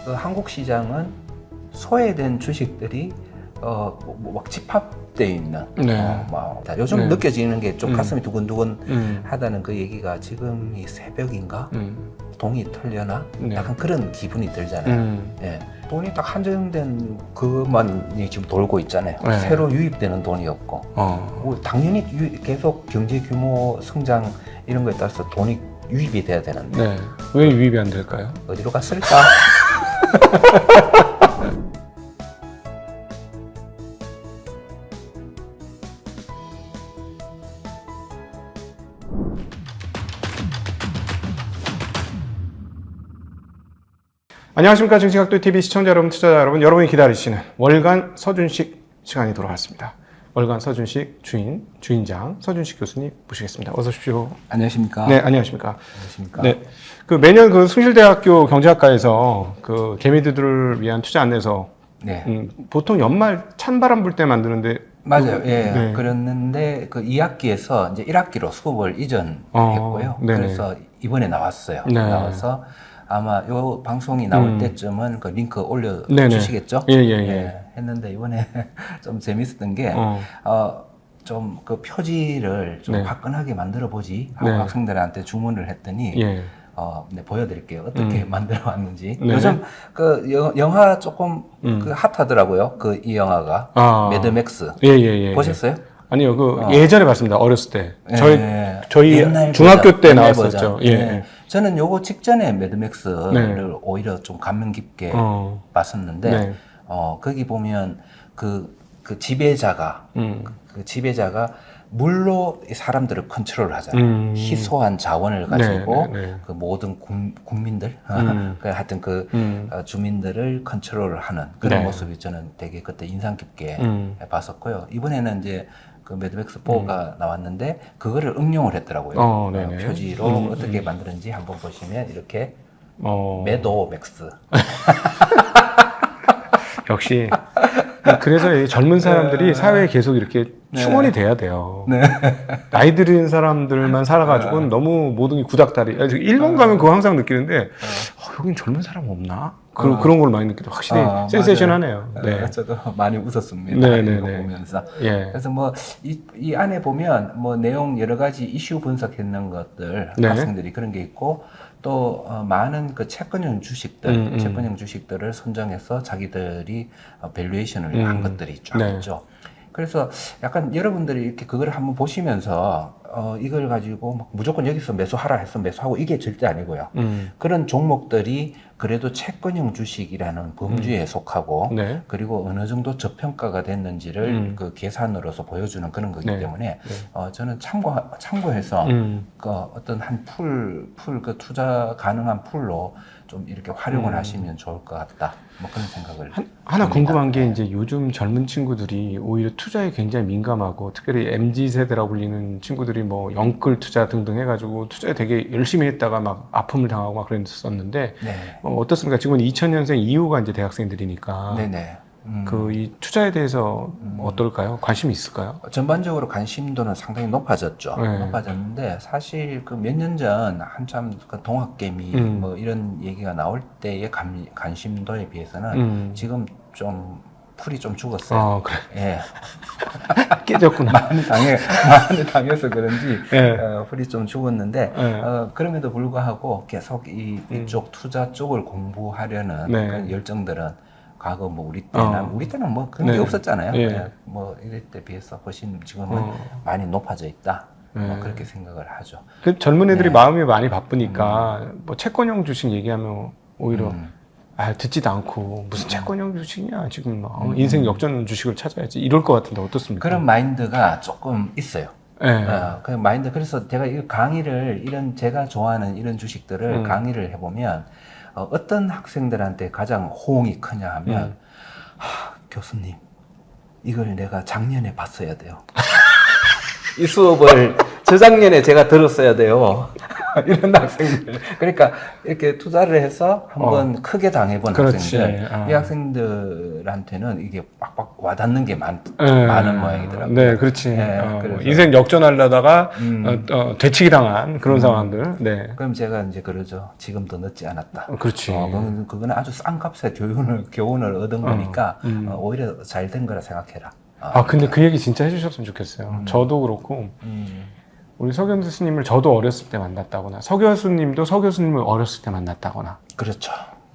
한국 시장은 소외된 주식들이 막 집합되어 있는 네. 요즘 네. 느껴지는 게 좀 가슴이 두근두근 하다는 그 얘기가 지금 이 새벽인가? 돈이 털려나? 네. 약간 그런 기분이 들잖아요. 예. 돈이 딱 한정된 그만이 지금 돌고 있잖아요. 네. 새로 유입되는 돈이 없고. 당연히 계속 경제 규모 성장 이런 거에 따라서 돈이 유입이 돼야 되는데 네. 왜 유입이 안 될까요? 어디로 갔을까? 안녕하십니까. 증시각도TV 시청자 여러분, 투자자 여러분, 여러분이 기다리시는 월간 서준식 시간이 돌아왔습니다. 월간 서준식 주인장 서준식 교수님 모시겠습니다. 어서 오십시오. 안녕하십니까? 네, 안녕하십니까. 안녕하십니까? 네, 그 매년 그 숭실대학교 경제학과에서 그 개미들을 위한 투자 안내서 네. 보통 연말 찬바람 불 때 만드는데 맞아요. 예. 네. 그랬는데 그 2학기에서 이제 1학기로 수업을 이전했고요. 네네. 그래서 이번에 나왔어요. 네. 나와서 아마 요 방송이 나올 때쯤은 그 링크 올려 네네. 주시겠죠? 예. 했는데 이번에 좀 재밌었던 게 좀 그 표지를 좀 네. 화끈하게 만들어 보지 하고 네. 학생들한테 주문을 했더니 예. 네, 보여드릴게요. 어떻게 만들어 왔는지. 네. 요즘 그 영화 조금 그 핫하더라고요. 그 이 영화가 매드맥스. 예. 보셨어요? 아니요, 그 예전에 봤습니다. 어렸을 때. 예. 저희 옛날 중학교 버전, 때 옛날 나왔었죠. 버전. 예. 네. 저는 요거 직전에 매드맥스를 네. 오히려 좀 감명 깊게 어. 봤었는데 네. 거기 보면 그 지배자가 그 지배자가 물로 이 사람들을 컨트롤을 하잖아요. 희소한 자원을 가지고 네. 그 모든 국민들, 그 하여튼 그 주민들을 컨트롤을 하는 그런 네. 모습이 저는 되게 그때 인상 깊게 봤었고요. 이번에는 이제 그 매드맥스 4가 나왔는데 그거를 응용을 했더라고요. 네네. 표지로 어떻게 만드는지 한번 보시면 이렇게 매도맥스. 역시. 그래서 이 젊은 사람들이 사회에 계속 이렇게 충원이 돼야 돼요. 네. 나이 들은 사람들만 살아가지고는 너무 모든 게 구닥다리. 일본 가면 그거 항상 느끼는데, 여긴 젊은 사람 없나? 그런 걸 많이 느끼죠. 확실히 센세이션하네요. 네. 저도 많이 웃었습니다. 네네네. 이거 보면서. 예. 그래서 뭐 이 안에 보면 뭐 내용 여러 가지 이슈 분석했는 것들 네. 학생들이 그런 게 있고 또 많은 그 채권형 주식들, 채권형 주식들을 선정해서 자기들이 밸류에이션을 한 것들이 쫙 네. 있죠. 그래서 약간 여러분들이 이렇게 그거를 한번 보시면서 이걸 가지고 막 무조건 여기서 매수하라 해서 매수하고 이게 절대 아니고요. 그런 종목들이 그래도 채권형 주식이라는 범주에 속하고 네. 그리고 어느 정도 저평가가 됐는지를 그 계산으로서 보여주는 그런 거기 네. 때문에 저는 참고해서 그 어떤 한 그 투자 가능한 풀로 좀 이렇게 활용을 하시면 좋을 것 같다. 뭐 그런 생각을 하나 합니다. 궁금한 게 이제 요즘 젊은 친구들이 오히려 투자에 굉장히 민감하고 특별히 MZ세대라고 불리는 친구들이 뭐 영끌 투자 등등 해가지고 투자에 되게 열심히 했다가 막 아픔을 당하고 막 그랬었는데 네. 어떻습니까? 지금은 2000년생 이후가 이제 대학생들이니까 네네. 그 이 투자에 대해서 어떨까요? 관심이 있을까요? 전반적으로 관심도는 상당히 높아졌죠. 네. 높아졌는데 사실 그 몇 년 전 한참 그 동학개미 뭐 이런 얘기가 나올 때의 관심도에 비해서는 지금 좀 풀이 좀 죽었어요. 그래. 예. 깨졌구나. 많이 당해서 그런지 네. 풀이 좀 죽었는데 네. 그럼에도 불구하고 계속 이쪽 투자 쪽을 공부하려는 네. 그런 열정들은 과거 뭐 우리 때는 뭐 그런 게 네. 없었잖아요. 예. 그냥 뭐 이럴 때 비해서 훨씬 지금은 많이 높아져 있다. 뭐 그렇게 생각을 하죠. 그 젊은 애들이 마음이 많이 바쁘니까 뭐 채권형 주식 얘기하면 오히려 듣지도 않고 무슨 채권형 주식이냐 지금 막 인생 역전 주식을 찾아야지 이럴 것 같은데 어떻습니까? 그런 마인드가 조금 있어요. 네. 그 마인드. 그래서 제가 이 강의를 제가 좋아하는 이런 주식들을 강의를 해보면 어떤 학생들한테 가장 호응이 크냐 하면 교수님 이걸 내가 작년에 봤어야 돼요. 이 수업을 저작년에 제가 들었어야 돼요. 이런 학생들. 그러니까 이렇게 투자를 해서 한번 크게 당해본 그렇지. 학생들. 이 학생들한테는 이게 빡빡 와닿는 게 많은 모양이더라고요. 네, 그렇지. 네, 그래서- 인생 역전하려다가 되치기 당한 그런 상황들. 네. 그럼 제가 이제 그러죠. 지금도 늦지 않았다. 그렇지. 그거는 아주 싼 값에 교훈을 얻은 거니까 오히려 잘 된 거라 생각해라. 근데 그 얘기 진짜 해주셨으면 좋겠어요. 저도 그렇고, 우리 서 교수님을 저도 어렸을 때 만났다거나, 서 교수님도 서 교수님을 어렸을 때 만났다거나. 그렇죠.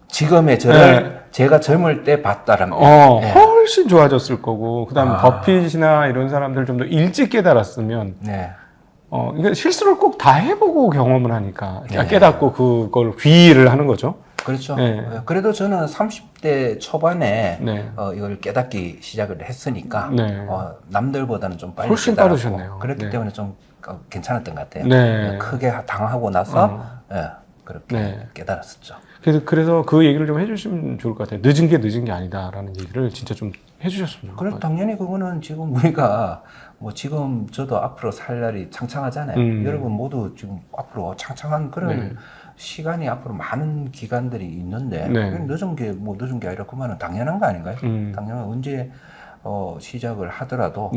지금의 저를 제가 젊을 때 봤다라면 훨씬 좋아졌을 거고, 그 다음에 버핏이나 이런 사람들 좀 더 일찍 깨달았으면, 네. 그러니까 실수를 꼭 다 해보고 경험을 하니까, 네. 깨닫고 그걸 귀의를 하는 거죠. 그렇죠. 네. 그래도 저는 30대 초반에 네. 이걸 깨닫기 시작을 했으니까 네. 남들보다는 좀 빨리 훨씬 깨달았고 빠르셨네요. 그렇기 네. 때문에 좀 괜찮았던 것 같아요. 네. 크게 당하고 나서 그렇게 네. 깨달았었죠. 그래서 그 얘기를 좀 해주시면 좋을 것 같아요. 늦은 게 아니다라는 얘기를 진짜 좀 해주셨으면 좋을 것 그럼 같아요. 당연히 그거는 지금 우리가 뭐 지금 저도 앞으로 살 날이 창창하잖아요. 여러분 모두 지금 앞으로 창창한 그런 시간이 앞으로 많은 기간들이 있는데 늦은 게 아니라 그만은 당연한 거 아닌가요? 당연한 언제 시작을 하더라도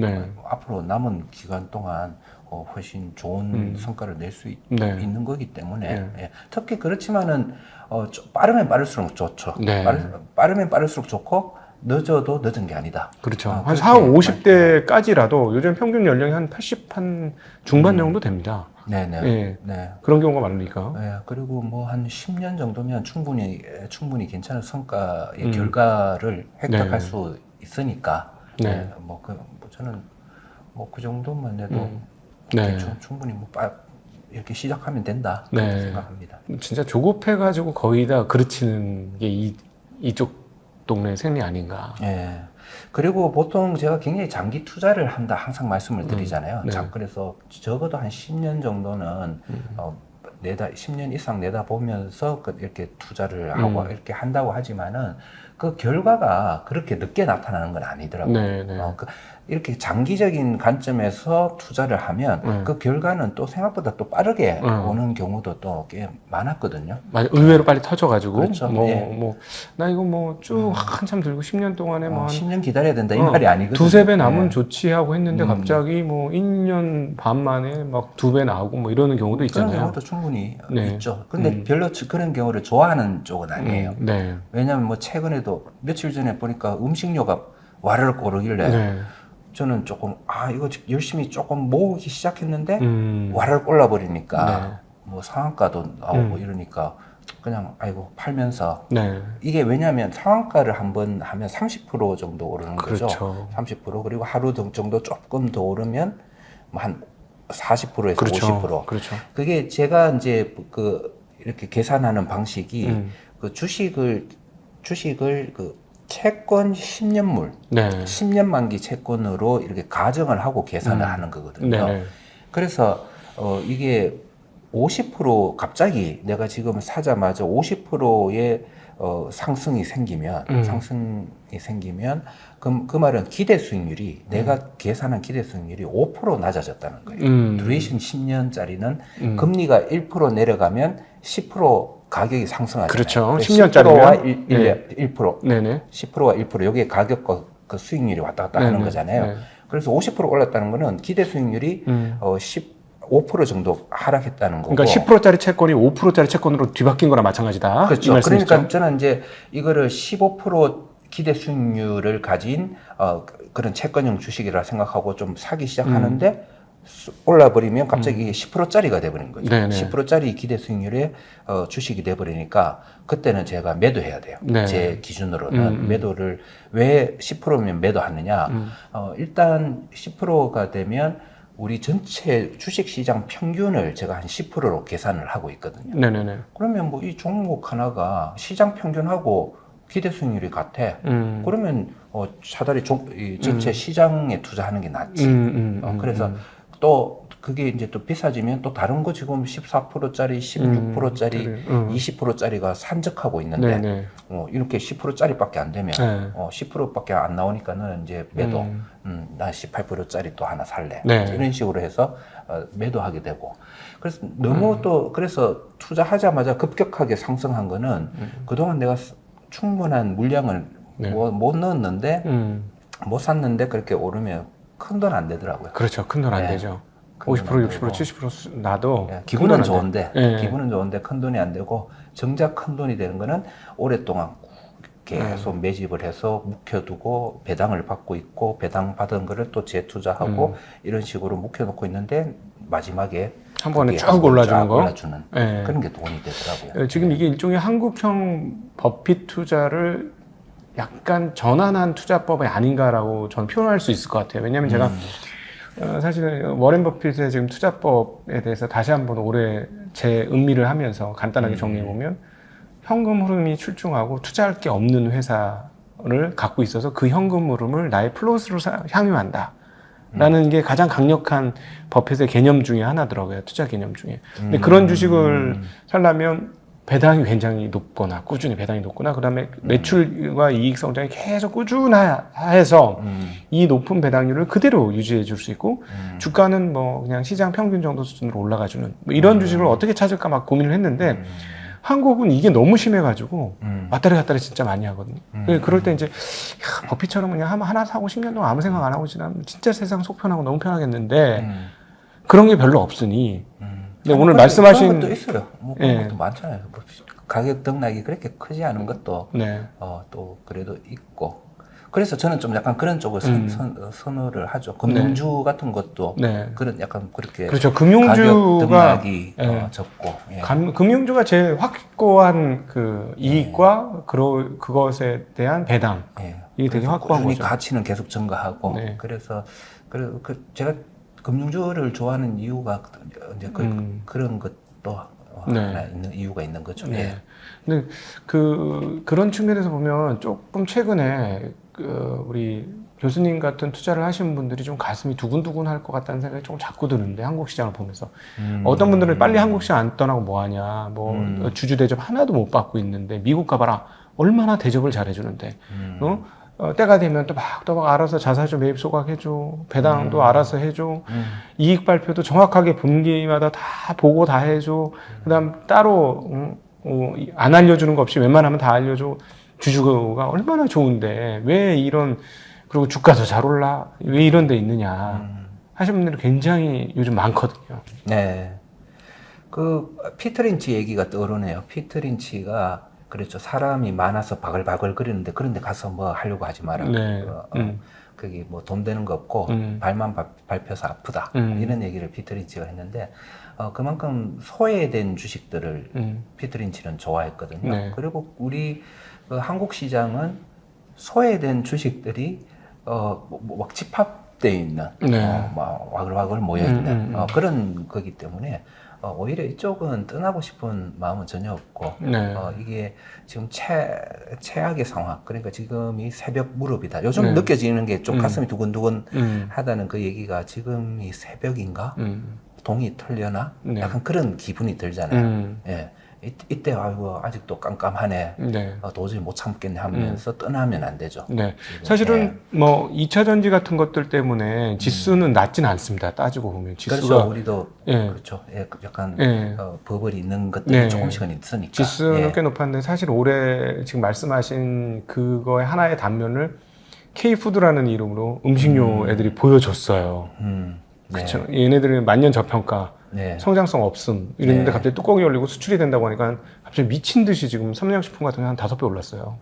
앞으로 남은 기간 동안 훨씬 좋은 성과를 낼 수 있는 거기 때문에 특히 그렇지만은 빠르면 빠를수록 좋죠. 빠르면 빠를수록 좋고 늦어도 늦은 게 아니다. 그렇죠. 한 40, 50대까지라도 요즘 평균 연령이 한 80 한 중반 정도 됩니다. 네네. 그런 경우가 많으니까. 그리고 뭐 한 10년 정도면 충분히 괜찮은 성과의 결과를 획득할 수 있으니까. 저는 그 정도만 해도 충분히 이렇게 시작하면 된다. 그렇게 생각합니다. 진짜 조급해가지고 거의 다 그르치는 게 이쪽 동네 생리 아닌가. 그리고 보통 제가 굉장히 장기 투자를 한다 항상 말씀을 드리잖아요. 그래서 적어도 한 10년 정도는 10년 이상 내다보면서 이렇게 투자를 하고 이렇게 한다고 하지만은 그 결과가 그렇게 늦게 나타나는 건 아니더라고요. 이렇게 장기적인 관점에서 투자를 하면 그 결과는 또 생각보다 또 빠르게 오는 경우도 또 꽤 많았거든요. 맞아, 의외로 빨리 터져가지고. 그렇죠. 나 이거 쭉 한참 들고 10년 동안에 10년 기다려야 된다 이 말이 아니거든요. 두세 배 남으면 좋지 하고 했는데 갑자기 1년 반 만에 막 2배 나오고 이러는 경우도 있잖아요. 그런 경우도 충분히 있죠. 근데 별로 그런 경우를 좋아하는 쪽은 아니에요. 왜냐하면 최근에도 며칠 전에 보니까 음식료가 와르륵 오르길래 저는 조금 이거 열심히 조금 모으기 시작했는데 와르륵 올라버리니까 상한가도 나오고 이러니까 그냥 팔면서 이게 왜냐하면 상한가를 한번 하면 30% 정도 오르는 거죠. 30% 그리고 하루 정도 조금 더 오르면 한 40%에서 50%. 그게 제가 이제 이렇게 계산하는 방식이 주식을 채권 10년물, 10년 만기 채권으로 이렇게 가정을 하고 계산을 하는 거거든요. 그래서 이게 50% 갑자기 내가 지금 사자마자 50%의 상승이 생기면 그 말은 기대 수익률이 내가 계산한 기대 수익률이 5% 낮아졌다는 거예요. 두레이션 10년짜리는 금리가 1% 내려가면 10% 가격이 상승하잖아요. 그렇죠. 10년짜리면 1%, 10%와 1% 여기에 가격과 그 수익률이 왔다 갔다 하는 거잖아요. 그래서 50% 올랐다는 거는 기대 수익률이 5% 정도 하락했다는 거고. 그러니까 10%짜리 채권이 5%짜리 채권으로 뒤바뀐 거나 마찬가지다. 그렇죠. 그러니까 저는 이제 이거를 15% 기대 수익률을 가진 그런 채권형 주식이라 생각하고 좀 사기 시작하는데 올라버리면 갑자기 이게 10%짜리가 돼버린 거죠. 10%짜리 기대 수익률의 주식이 돼버리니까 그때는 제가 매도해야 돼요. 제 기준으로는 매도를 왜 10%면 매도하느냐. 일단 10%가 되면 우리 전체 주식시장 평균을 제가 한 10%로 계산을 하고 있거든요. 그러면 이 종목 하나가 시장 평균하고 기대 수익률이 같아. 그러면 차라리 전체 시장에 투자하는 게 낫지. 그래서 또 그게 이제 또 비싸지면 또 다른 거 지금 14%짜리, 16%짜리, 20%짜리가 산적하고 있는데 이렇게 10%짜리밖에 안 되면 10%밖에 안 나오니까는 이제 매도. 나 18%짜리 또 하나 살래. 이런 식으로 해서 매도하게 되고. 그래서 너무 그래서 투자하자마자 급격하게 상승한 거는 그동안 내가 충분한 물량을 못 넣었는데 못 샀는데 그렇게 오르면 큰 돈 안 되더라고요. 그렇죠. 큰 돈 안 예. 되죠. 큰 50%, 돈안 60%, 되고. 70% 나도 예, 큰 기분은 돈안 좋은데 돼. 예. 기분은 좋은데 큰 돈이 안 되고 정작 큰 돈이 되는 거는 오랫동안 계속 매집을 해서 묵혀두고 배당을 받고 있고 배당 받은 거를 또 재투자하고 이런 식으로 묵혀놓고 있는데 마지막에 한 번에 그게 쭉 올라주는 쫙 거. 올라주는 예. 그런 게 돈이 되더라고요. 지금 이게 일종의 한국형 버핏 투자를 약간 전환한 투자법이 아닌가라고 저는 표현할 수 있을 것 같아요. 왜냐하면 제가 사실 워렌 버핏의 지금 투자법에 대해서 다시 한번 올해 재음미를 하면서 간단하게 정리해 보면 현금 흐름이 출중하고 투자할 게 없는 회사를 갖고 있어서 그 현금 흐름을 나의 플러스로 향유한다. 라는 게 가장 강력한 버핏의 개념 중에 하나더라고요. 투자 개념 중에. 근데 그런 주식을 살려면 배당이 굉장히 높거나 꾸준히 배당이 높거나 그다음에 매출과 이익 성장이 계속 꾸준해서 이 높은 배당률을 그대로 유지해 줄 수 있고 주가는 뭐 그냥 시장 평균 정도 수준으로 올라가주는 뭐 이런 주식을 어떻게 찾을까 막 고민을 했는데 한국은 이게 너무 심해가지고 왔다리 갔다리 진짜 많이 하거든요. 그럴 때 이제 야, 버핏처럼 그냥 하나 사고 10년 동안 아무 생각 안 하고 지나면 진짜 세상 속 편하고 너무 편하겠는데 그런 게 별로 없으니 근데 오늘 말씀하신 그런 것도 있어요. 뭐 그런 예. 것도 많잖아요. 뭐 가격 등락이 그렇게 크지 않은 것도 네. 또 그래도 있고. 그래서 저는 좀 약간 그런 쪽을 선호를 하죠. 금융주 같은 것도 네. 그런 약간 그렇게 그렇죠. 가격 금융주가 등락이 예. 적고. 예. 금융주가 제일 확고한 그 이익과 그것에 대한 배당 예. 이게 되게 확고한 꾸준히 거죠. 가치는 계속 증가하고. 네. 그래서 제가 금융주를 좋아하는 이유가 이제 그런 것도 네. 하나 있는 이유가 있는 거죠. 네. 예. 근데 그런 측면에서 보면 조금 최근에 우리 교수님 같은 투자를 하시는 분들이 좀 가슴이 두근두근 할 것 같다는 생각이 조금 자꾸 드는데 한국 시장을 보면서 어떤 분들은 빨리 한국 시장 안 떠나고 뭐하냐 뭐 주주 대접 하나도 못 받고 있는데 미국 가봐라 얼마나 대접을 잘해주는데 때가 되면 또막 알아서 자사주 매입 소각해줘 배당도 알아서 해줘 이익 발표도 정확하게 분기마다 다 보고 다 해줘 그다음 따로 안 알려주는 거 없이 웬만하면 다 알려줘 주주가 얼마나 좋은데 왜 이런 그리고 주가도 잘 올라 왜 이런 데 있느냐 하시는 분들이 굉장히 요즘 많거든요. 네. 그 피터 린치 얘기가 떠오르네요. 피터 린치가 그랬죠. 사람이 많아서 바글바글 거리는데 그런데 가서 뭐 하려고 하지 마라. 네. 거기 뭐 돈 되는 거 없고 발만 밟혀서 아프다. 이런 얘기를 피터 린치가 했는데 그만큼 소외된 주식들을 피터 린치는 좋아했거든요. 네. 그리고 우리 한국 시장은 소외된 주식들이 막 집합되어 있는 네. 막 와글와글 모여 있는 그런 거기 때문에 오히려 이쪽은 떠나고 싶은 마음은 전혀 없고 네. 이게 지금 최악의 상황 그러니까 지금이 새벽 무렵이다. 요즘 네. 느껴지는 게 좀 가슴이 두근두근 하다는 그 얘기가 지금이 새벽인가? 동이 털려나? 네. 약간 그런 기분이 들잖아요. 예. 이때 아직도 깜깜하네. 네. 도저히 못 참겠네 하면서 떠나면 안 되죠. 네. 지금. 사실은 뭐 2차 전지 같은 것들 때문에 지수는 낮진 않습니다. 따지고 보면 지수가 그렇죠. 우리도 예. 그렇죠. 예, 약간 예. 버블이 있는 것들이 네. 조금씩은 있으니까. 지수는 예. 꽤 높았는데 사실 올해 지금 말씀하신 그거의 하나의 단면을 K푸드라는 이름으로 음식료 애들이 보여줬어요. 네. 그렇죠. 얘네들은 만년 저평가, 네. 성장성 없음 이랬는데 네. 갑자기 뚜껑이 열리고 수출이 된다고 하니까 갑자기 미친 듯이 지금 삼양식품 같은 게 한 5배 올랐어요.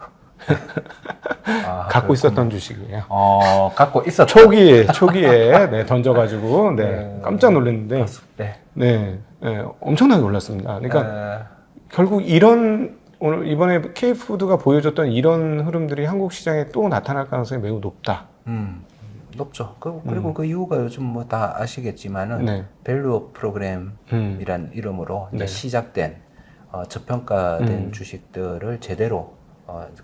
갖고 있었던 주식이에요. 갖고 있었던. 초기에 네, 던져가지고 네, 깜짝 놀랐는데 네, 엄청나게 올랐습니다. 그러니까 결국 오늘 이번에 K푸드가 보여줬던 이런 흐름들이 한국 시장에 또 나타날 가능성이 매우 높다. 높죠. 그리고 그 이유가 요즘 뭐 다 아시겠지만은 네. 밸류 프로그램이란 이름으로 이제 네. 시작된 저평가된 주식들을 제대로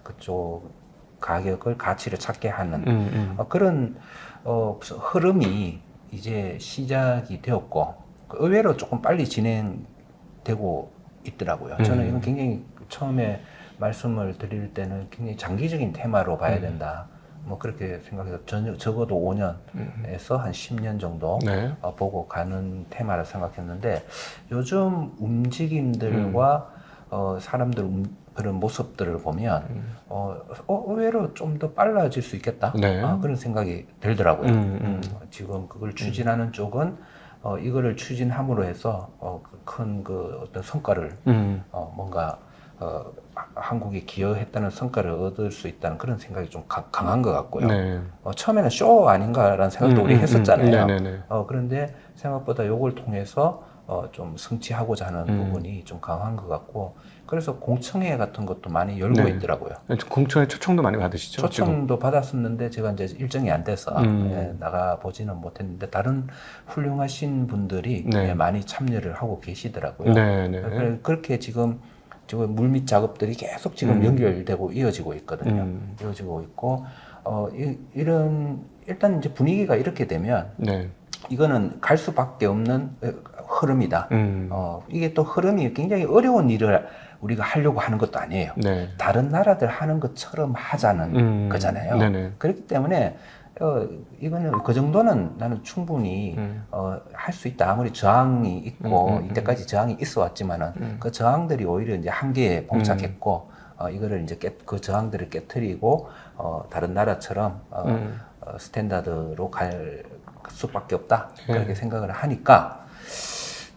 그쪽 가치를 찾게 하는 그런 흐름이 이제 시작이 되었고 의외로 조금 빨리 진행되고 있더라고요. 저는 이건 굉장히 처음에 말씀을 드릴 때는 굉장히 장기적인 테마로 봐야 된다. 뭐 그렇게 생각해서 적어도 5년에서 한 10년 정도 네. 보고 가는 테마를 생각했는데 요즘 움직임들과 사람들 그런 모습들을 보면 의외로 좀 더 빨라질 수 있겠다. 네. 그런 생각이 들더라고요. 지금 그걸 추진하는 쪽은 이거를 추진함으로 해서 큰 그 어떤 성과를 뭔가 한국이 기여했다는 성과를 얻을 수 있다는 그런 생각이 좀 강한 것 같고요. 네. 처음에는 쇼 아닌가라는 생각도 우리 했었잖아요. 네네네. 그런데 생각보다 요걸 통해서 좀 성취하고자 하는 부분이 좀 강한 것 같고, 그래서 공청회 같은 것도 많이 열고 네. 있더라고요. 공청회 초청도 많이 받으시죠? 초청도 받았었는데 제가 이제 일정이 안 돼서 나가 보지는 못했는데 다른 훌륭하신 분들이 네. 많이 참여를 하고 계시더라고요. 네네. 그렇게 지금 물밑 작업들이 계속 지금 연결되고 이어지고 있거든요. 이어지고 있고 일단 이제 분위기가 이렇게 되면 네. 이거는 갈 수밖에 없는 흐름이다. 이게 또 흐름이 굉장히 어려운 일을 우리가 하려고 하는 것도 아니에요. 네. 다른 나라들 하는 것처럼 하자는 거잖아요. 네네. 그렇기 때문에 이거는 그 정도는 나는 충분히 할 수 있다. 아무리 저항이 있고 이때까지 저항이 있어 왔지만은 그 저항들이 오히려 이제 한계에 봉착했고 이거를 이제 그 저항들을 깨트리고 다른 나라처럼 스탠다드로 갈 수밖에 없다. 그렇게 생각을 하니까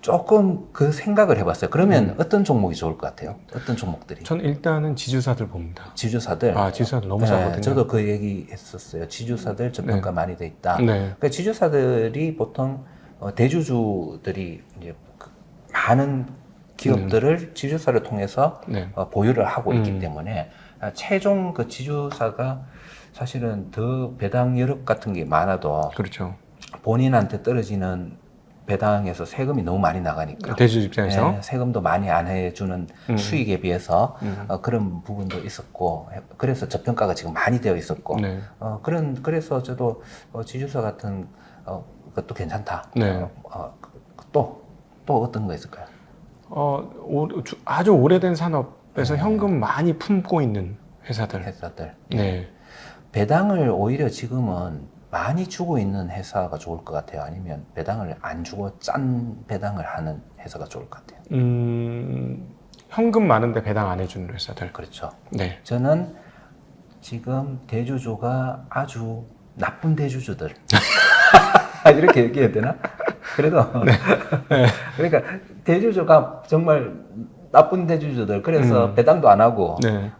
조금 그 생각을 해봤어요. 그러면 어떤 종목이 좋을 것 같아요? 어떤 종목들이? 전 일단은 지주사들 봅니다. 지주사들. 지주사들 너무 싸거든요. 저도 그 얘기 했었어요. 지주사들 저평가 많이 돼 있다. 네. 그러니까 지주사들이 보통 대주주들이 이제 많은 기업들을 지주사를 통해서 네. 보유를 하고 있기 때문에 최종 그 지주사가 사실은 더 배당 여력 같은 게 많아도 그렇죠. 본인한테 떨어지는 배당에서 세금이 너무 많이 나가니까 대주 입장에서 세금도 많이 안 해주는 수익에 비해서 그런 부분도 있었고, 그래서 저평가가 지금 많이 되어 있었고, 네. 그래서 저도 지주사 같은 것도 괜찮다. 네. 또 어떤 거 있을까요? 아주 오래된 산업에서 현금 많이 품고 있는 회사들. 네. 배당을 오히려 지금은 많이 주고 있는 회사가 좋을 것 같아요? 아니면 배당을 안 주고 짠 배당을 하는 회사가 좋을 것 같아요? 현금 많은데 배당 안 해주는 회사들. 그렇죠. 네. 저는 지금 대주주가 아주 나쁜 대주주들. 이렇게 얘기해야 되나? 그래도. 그러니까 대주주가 정말 나쁜 대주주들, 그래서 배당도 안 하고, 네.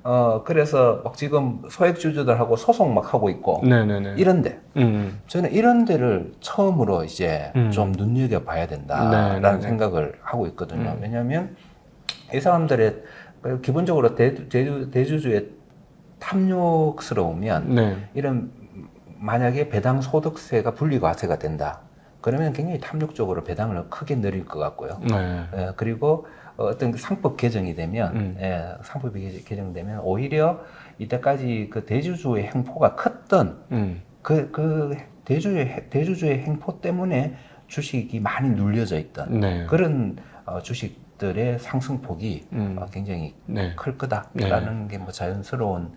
그래서 막 지금 소액주주들하고 소송 막 하고 있고, 네네네. 이런데, 저는 이런 데를 처음으로 이제 좀 눈여겨봐야 된다라는 생각을 하고 있거든요. 왜냐하면 이 사람들의 기본적으로 대주주의 탐욕스러우면 네. 이런 만약에 배당 소득세가 분리과세가 된다. 그러면 굉장히 탐욕적으로 배당을 크게 늘릴 것 같고요. 네. 그리고 어떤 상법 개정이 되면, 상법이 개정되면 오히려 이때까지 그 대주주의 행포가 컸던 그 대주주의 행포 때문에 주식이 많이 눌려져 있던 네. 그런 주식들의 상승폭이 굉장히 클 거다라는 게 뭐 자연스러운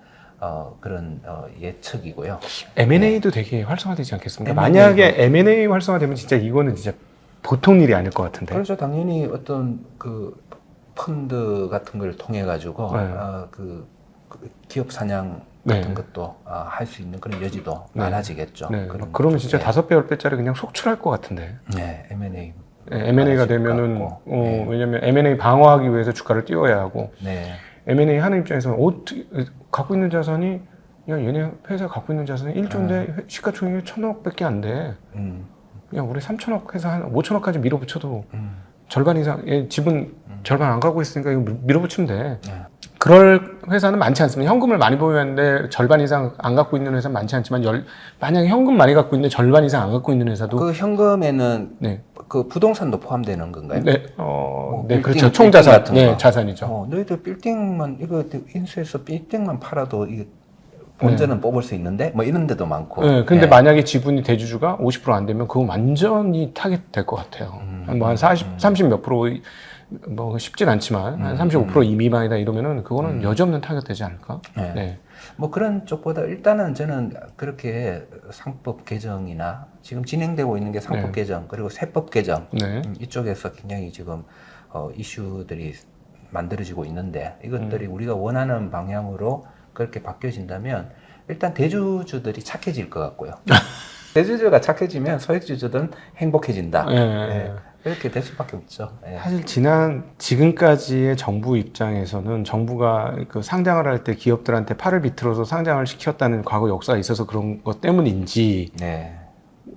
그런 예측이고요. M&A도 되게 활성화되지 않겠습니까? 만약에 M&A 활성화되면 진짜 이거는 진짜 보통 일이 아닐 것 같은데. 그렇죠. 당연히 어떤 그 펀드 같은 걸 통해 가지고 그 기업 사냥 같은 것도 할 수 있는 그런 여지도 많아지겠죠. 그러면 진짜 5배, 10배짜리 그냥 속출할 것 같은데. 네, M&A. M&A가 되면은 왜냐면 M&A 방어하기 위해서 주가를 띄워야 하고. M&A 하는 입장에서는 어떻게 갖고 있는 자산이 얘네 회사 갖고 있는 자산이 1조인데 시가총액이 1,000억밖에 안 돼. 그냥 우리 3,000억 해서 한 5,000억까지 밀어붙여도 절반 이상 지분 절반 안 갖고 있으니까 이거 밀어붙이면 돼. 그럴 회사는 많지 않습니다. 현금을 많이 보유하는데 절반 이상 안 갖고 있는 회사는 많지 않지만 만약에 현금 많이 갖고 있는데 절반 이상 안 갖고 있는 회사도 그 현금에는 그 부동산도 포함되는 건가요? 네, 그렇죠. 총자산 같은 거. 자산이죠. 너희들 빌딩만 이거 인수해서 빌딩만 팔아도 이게 본전은 뽑을 수 있는데 뭐 이런 데도 많고. 근데 만약에 지분이 대주주가 50% 안 되면 그거 완전히 타겟 될 것 같아요. 뭐 한 30 몇 프로 뭐 쉽진 않지만 한 35% 이 미만이다 이러면은 그거는 여지없는 타겟 되지 않을까? 뭐 그런 쪽보다 일단은 저는 그렇게 상법 개정이나 지금 진행되고 있는 게 상법 개정 그리고 세법 개정 이쪽에서 굉장히 지금 이슈들이 만들어지고 있는데 이것들이 우리가 원하는 방향으로 그렇게 바뀌어진다면 일단 대주주들이 착해질 것 같고요. 대주주가 착해지면 소액주주들은 행복해진다. 예, 이렇게 될 수밖에 없죠. 예. 사실 지금까지의 정부 입장에서는 정부가 그 상장을 할 때 기업들한테 팔을 비틀어서 상장을 시켰다는 과거 역사가 있어서 그런 것 때문인지 네.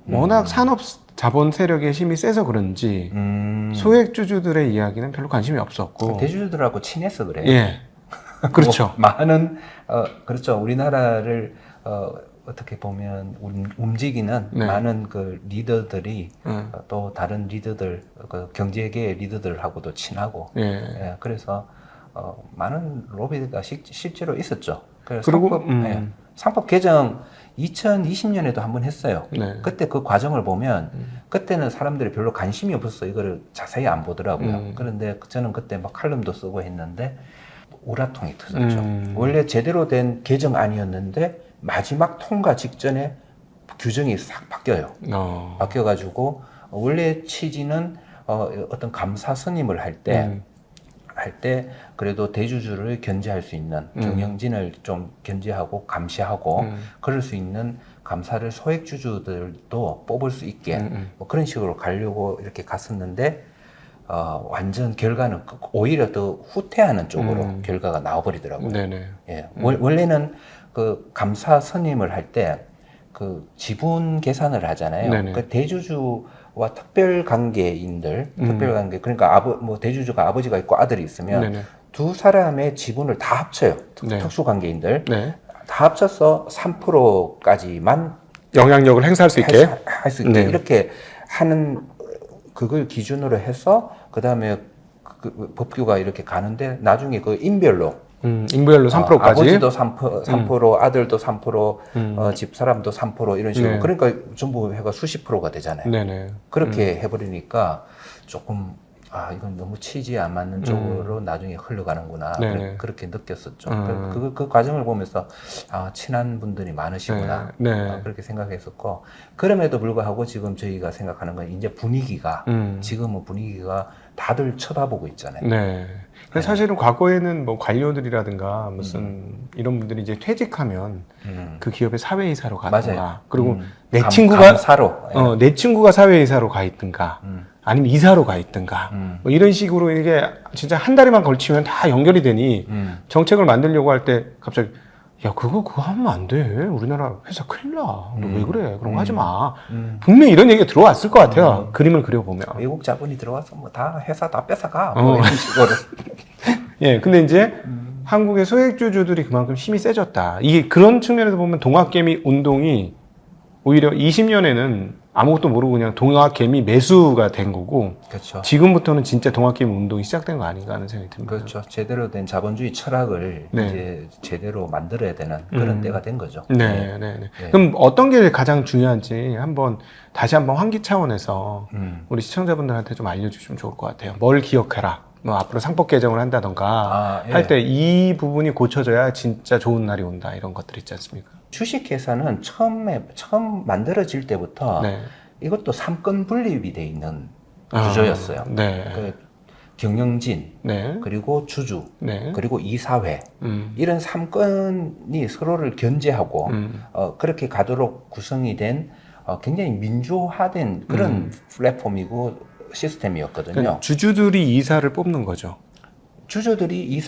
워낙 산업 자본 세력의 힘이 세서 그런지 소액주주들의 이야기는 별로 관심이 없었고 대주주들하고 친해서 그래요. 예, 그렇죠. 뭐 많은 그렇죠. 우리나라를 어떻게 보면 움직이는 네. 많은 그 리더들이 또 다른 리더들, 그 경제계의 리더들하고도 친하고, 예. 예, 그래서 많은 로비가 실제로 있었죠. 그래서 그리고, 상법 개정 2020년에도 한번 했어요. 네. 그때 그 과정을 보면 그때는 사람들이 별로 관심이 없어서 이거를 자세히 안 보더라고요. 그런데 저는 그때 막 칼럼도 쓰고 했는데 우라통이 터졌죠. 원래 제대로 된 개정안이었는데 마지막 통과 직전에 규정이 싹 바뀌어요. 바뀌어가지고 원래 취지는 어떤 감사 선임을 할 때 그래도 대주주를 견제할 수 있는 경영진을 좀 견제하고 감시하고 그럴 수 있는 감사를 소액주주들도 뽑을 수 있게 뭐 그런 식으로 가려고 이렇게 갔었는데 완전 결과는 오히려 더 후퇴하는 쪽으로 결과가 나와버리더라고요. 네네. 예, 원래는 그 감사 선임을 할 때 그 지분 계산을 하잖아요. 네네. 그 대주주와 특별 관계인들, 특별 관계 그러니까 뭐 대주주가 아버지가 있고 아들이 있으면 네네. 두 사람의 지분을 다 합쳐요. 네. 특수 관계인들 네. 다 합쳐서 3%까지만 영향력을 행사할 수 있게 할 수 있게 네. 이렇게 하는 그걸 기준으로 해서 그 다음에 그 법규가 이렇게 가는데 나중에 그 인별로 인별로 3%까지 아버지도 3%, 아들도 3%, 집사람도 3% 이런 식으로 네. 그러니까 전부 해가 수십 프로가 되잖아요. 네네. 그렇게 해버리니까 조금 이건 너무 취지에 안 맞는 쪽으로 나중에 흘러가는구나 네네. 그렇게 느꼈었죠. 그 과정을 보면서 친한 분들이 많으시구나 네. 그렇게 생각했었고 그럼에도 불구하고 지금 저희가 생각하는 건 이제 분위기가 지금은 분위기가 다들 쳐다보고 있잖아요. 네. 근데 사실은 과거에는 뭐 관료들이라든가 무슨 이런 분들이 이제 퇴직하면 그 기업의 사회이사로 가든가 맞아요. 그리고 내 감사로 내 친구가 사회이사로 가 있든가 아니면 이사로 가 있든가 뭐 이런 식으로 이게 진짜 한 달에만 걸치면 다 연결이 되니 정책을 만들려고 할 때 갑자기 야 그거 하면 안 돼. 우리나라 회사 큰일 나. 너 왜 그래? 그런 거 하지 마. 분명히 이런 얘기가 들어왔을 것 같아요. 그림을 그려보면. 외국 자본이 들어와서 뭐 다 회사 다 뺏어가 뭐 이런 식으로. 예, 근데 이제 한국의 소액주주들이 그만큼 힘이 세졌다. 이게 그런 측면에서 보면 동학개미 운동이 오히려 20년에는 아무것도 모르고 그냥 동학개미 매수가 된 거고 그렇죠. 지금부터는 진짜 동학개미 운동이 시작된 거 아닌가 하는 생각이 듭니다. 그렇죠. 제대로 된 자본주의 철학을 네. 이제 제대로 만들어야 되는 그런 때가 된 거죠. 네. 그럼 어떤 게 가장 중요한지 다시 한번 환기 차원에서 우리 시청자분들한테 좀 알려주시면 좋을 것 같아요. 뭘 기억해라. 뭐 앞으로 상법 개정을 한다던가 예. 할 때 이 부분이 고쳐져야 진짜 좋은 날이 온다 이런 것들 있지 않습니까? 주식회사는 처음 만들어질 때부터 네. 이것도 3권 분립이 돼 있는 구조였어요. 네. 그 경영진, 네. 그리고 주주, 네. 그리고 이사회 이런 3건이 서로를 견제하고 그렇게 가도록 구성이 된 굉장히 민주화된 그런 플랫폼이고 시스템이었거든요. 그러니까 주주들이 이사를 뽑는 거죠. 주주들이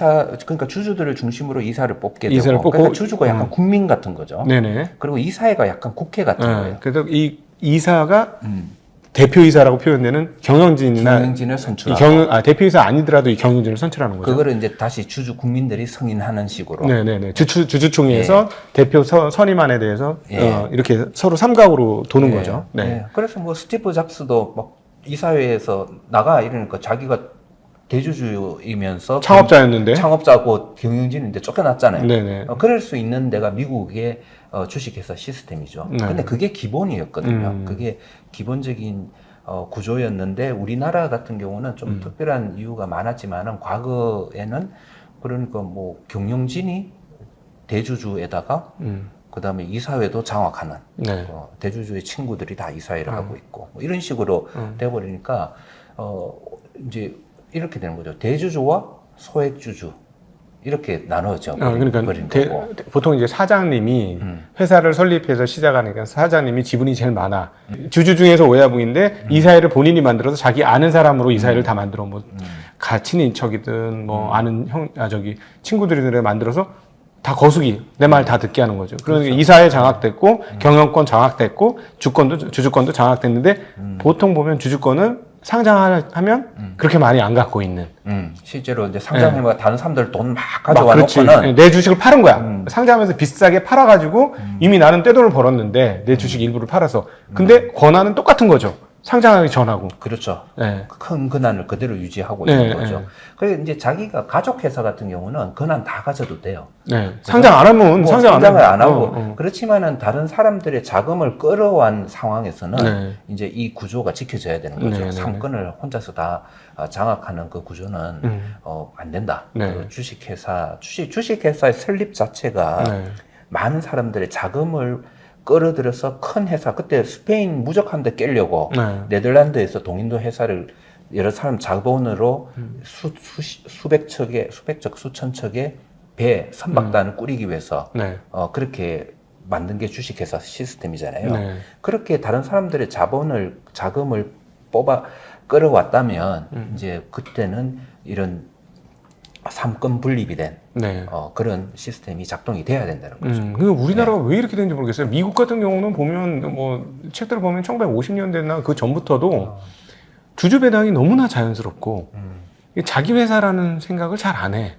그러니까 주주들을 중심으로 이사를 뽑게 되고, 이사를 뽑고, 그러니까 주주가 약간 국민 같은 거죠. 네네. 그리고 이사회가 약간 국회 같은 거예요. 그래서 이 이사가 대표이사라고 표현되는 경영진을 선출하고, 대표이사 아니더라도 이 경영진을 선출하는 거죠. 그거를 이제 다시 국민들이 승인하는 식으로. 네네네. 주주총회에서 대표 선임안에 대해서 이렇게 서로 삼각으로 도는 거죠. 네. 네. 그래서 뭐 스티브 잡스도 막 이사회에서 나가 이러니까 자기가 대주주이면서 창업자고 경영진인데 쫓겨났잖아요. 네네. 그럴 수 있는 데가 미국의 주식회사 시스템이죠. 네. 근데 그게 기본이었거든요. 그게 기본적인 구조였는데 우리나라 같은 경우는 좀 특별한 이유가 많았지만은 과거에는 그러니까 뭐 경영진이 대주주에다가 그 다음에 이사회도 장악하는 네. 대주주의 친구들이 다 이사회를 하고 있고 뭐 이런 식으로 돼버리니까 이제 이렇게 되는 거죠. 대주주와 소액주주 이렇게 나눠져 그러니까 버린 거고. 보통 이제 사장님이 회사를 설립해서 시작하니까 사장님이 지분이 제일 많아. 주주 중에서 오야붕인데 이사회를 본인이 만들어서 자기 아는 사람으로 이사회를 다 만들어 뭐 친인척이든 뭐 아는 친구들이 만들어서 다 거수기 내 말 다 듣게 하는 거죠. 그러니까 그렇죠. 이사회 장악됐고 경영권 장악됐고 주주권도 장악됐는데 보통 보면 주주권은 상장하면 그렇게 많이 안 갖고 있는. 실제로 이제 상장하면 다른 사람들 돈 막 막 가져와 그렇지. 놓고는 내 주식을 파는 거야. 상장하면서 비싸게 팔아가지고 이미 나는 떼돈을 벌었는데 내 주식 일부를 팔아서. 근데 권한은 똑같은 거죠. 상장하기 전하고. 그렇죠. 네. 큰 권한을 그대로 유지하고 네, 있는 거죠. 네. 그리고 이제 자기가 가족 회사 같은 경우는 권한 다 가져도 돼요. 네. 상장 안 하면 뭐 상장 상장을 안 하고 어. 그렇지만은 다른 사람들의 자금을 끌어온 상황에서는 네. 이제 이 구조가 지켜져야 되는 거죠. 네, 네, 상권을 혼자서 다 장악하는 그 구조는 안 된다. 네. 그 주식회사의 설립 자체가 네. 많은 사람들의 자금을 끌어들여서 큰 회사, 그때 스페인 무적한데 깨려고 네. 네덜란드에서 동인도 회사를 여러 사람 자본으로 수백 척, 수천 척의 배 선박단을 꾸리기 위해서 네. 그렇게 만든 게 주식회사 시스템이잖아요. 네. 그렇게 다른 사람들의 자금을 뽑아 끌어왔다면 이제 그때는 이런 삼권 분립이 된 네. 그런 시스템이 작동이 돼야 된다는 거죠. 그 우리나라가 왜 이렇게 되는지 모르겠어요. 미국 같은 경우는 보면 뭐 책들을 보면 1950년대나 그 전부터도 주주 배당이 너무나 자연스럽고 자기 회사라는 생각을 잘 안 해.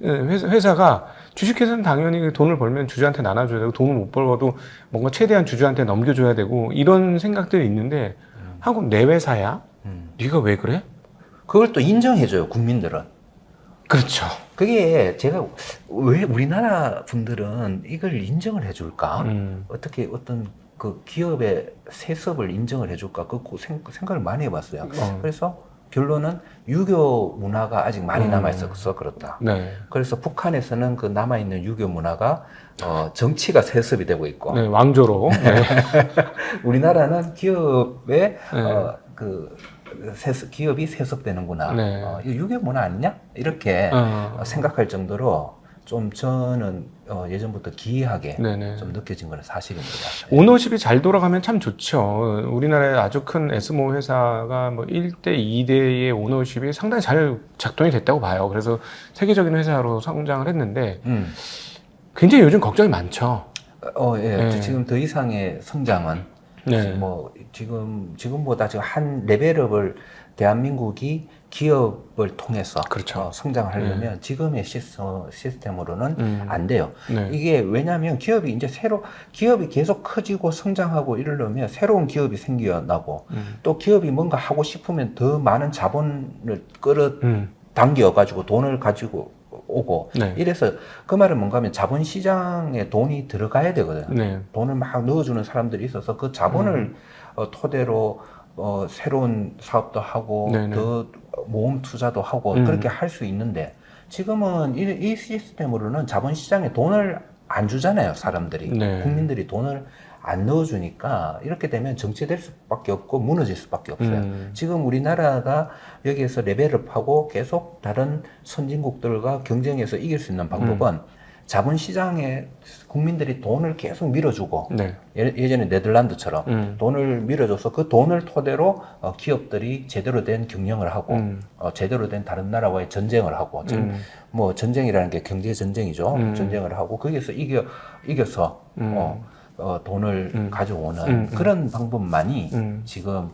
회사가 주식회사는 당연히 돈을 벌면 주주한테 나눠줘야 되고 돈을 못 벌어도 뭔가 최대한 주주한테 넘겨줘야 되고 이런 생각들이 있는데 한국 내 회사야? 네가 왜 그래? 그걸 또 인정해줘요, 국민들은. 그렇죠. 그게 제가 왜 우리나라 분들은 이걸 인정을 해줄까? 어떻게 어떤 그 기업의 세습을 인정을 해줄까? 그 생각을 많이 해봤어요. 그래서 결론은 유교 문화가 아직 많이 남아있어서 그렇다. 네. 그래서 북한에서는 그 남아있는 유교 문화가 정치가 세습이 되고 있고 네, 왕조로. 네. 우리나라는 기업의 네. 기업이 세습되는구나. 네. 이거 유교 문화 아니냐? 이렇게 생각할 정도로 좀 저는 예전부터 기이하게 네네. 좀 느껴진 건 사실입니다. 오너십이 잘 돌아가면 참 좋죠. 우리나라의 아주 큰 SMO 회사가 뭐 1대, 2대의 오너십이 상당히 잘 작동이 됐다고 봐요. 그래서 세계적인 회사로 성장을 했는데 굉장히 요즘 걱정이 많죠. 예. 네. 지금 더 이상의 성장은 네. 뭐 지금보다 지금 한 레벨업을 대한민국이 기업을 통해서 그렇죠. 성장하려면 지금의 시스템으로는 안 돼요. 네. 이게 왜냐하면 기업이 계속 커지고 성장하고 이러려면 새로운 기업이 생겨나고 또 기업이 뭔가 하고 싶으면 더 많은 자본을 끌어당겨 가지고 돈을 가지고 오고 네. 이래서 그 말은 뭔가 하면 자본시장에 돈이 들어가야 되거든요. 네. 돈을 막 넣어주는 사람들이 있어서 그 자본을 토대로 새로운 사업도 하고 네네. 더 모험 투자도 하고 그렇게 할 수 있는데 지금은 이 시스템으로는 자본시장에 돈을 안 주잖아요. 사람들이. 네. 국민들이 돈을 안 넣어주니까 이렇게 되면 정체될 수밖에 없고 무너질 수밖에 없어요. 지금 우리나라가 여기에서 레벨업하고 계속 다른 선진국들과 경쟁해서 이길 수 있는 방법은 자본시장에 국민들이 돈을 계속 밀어주고 네. 예전에 네덜란드처럼 돈을 밀어줘서 그 돈을 토대로 기업들이 제대로 된 경영을 하고 제대로 된 다른 나라와의 전쟁을 하고 지금 뭐 전쟁이라는 게 경제 전쟁이죠. 전쟁을 하고 거기에서 이겨서 돈을 가져오는 그런 방법만이 지금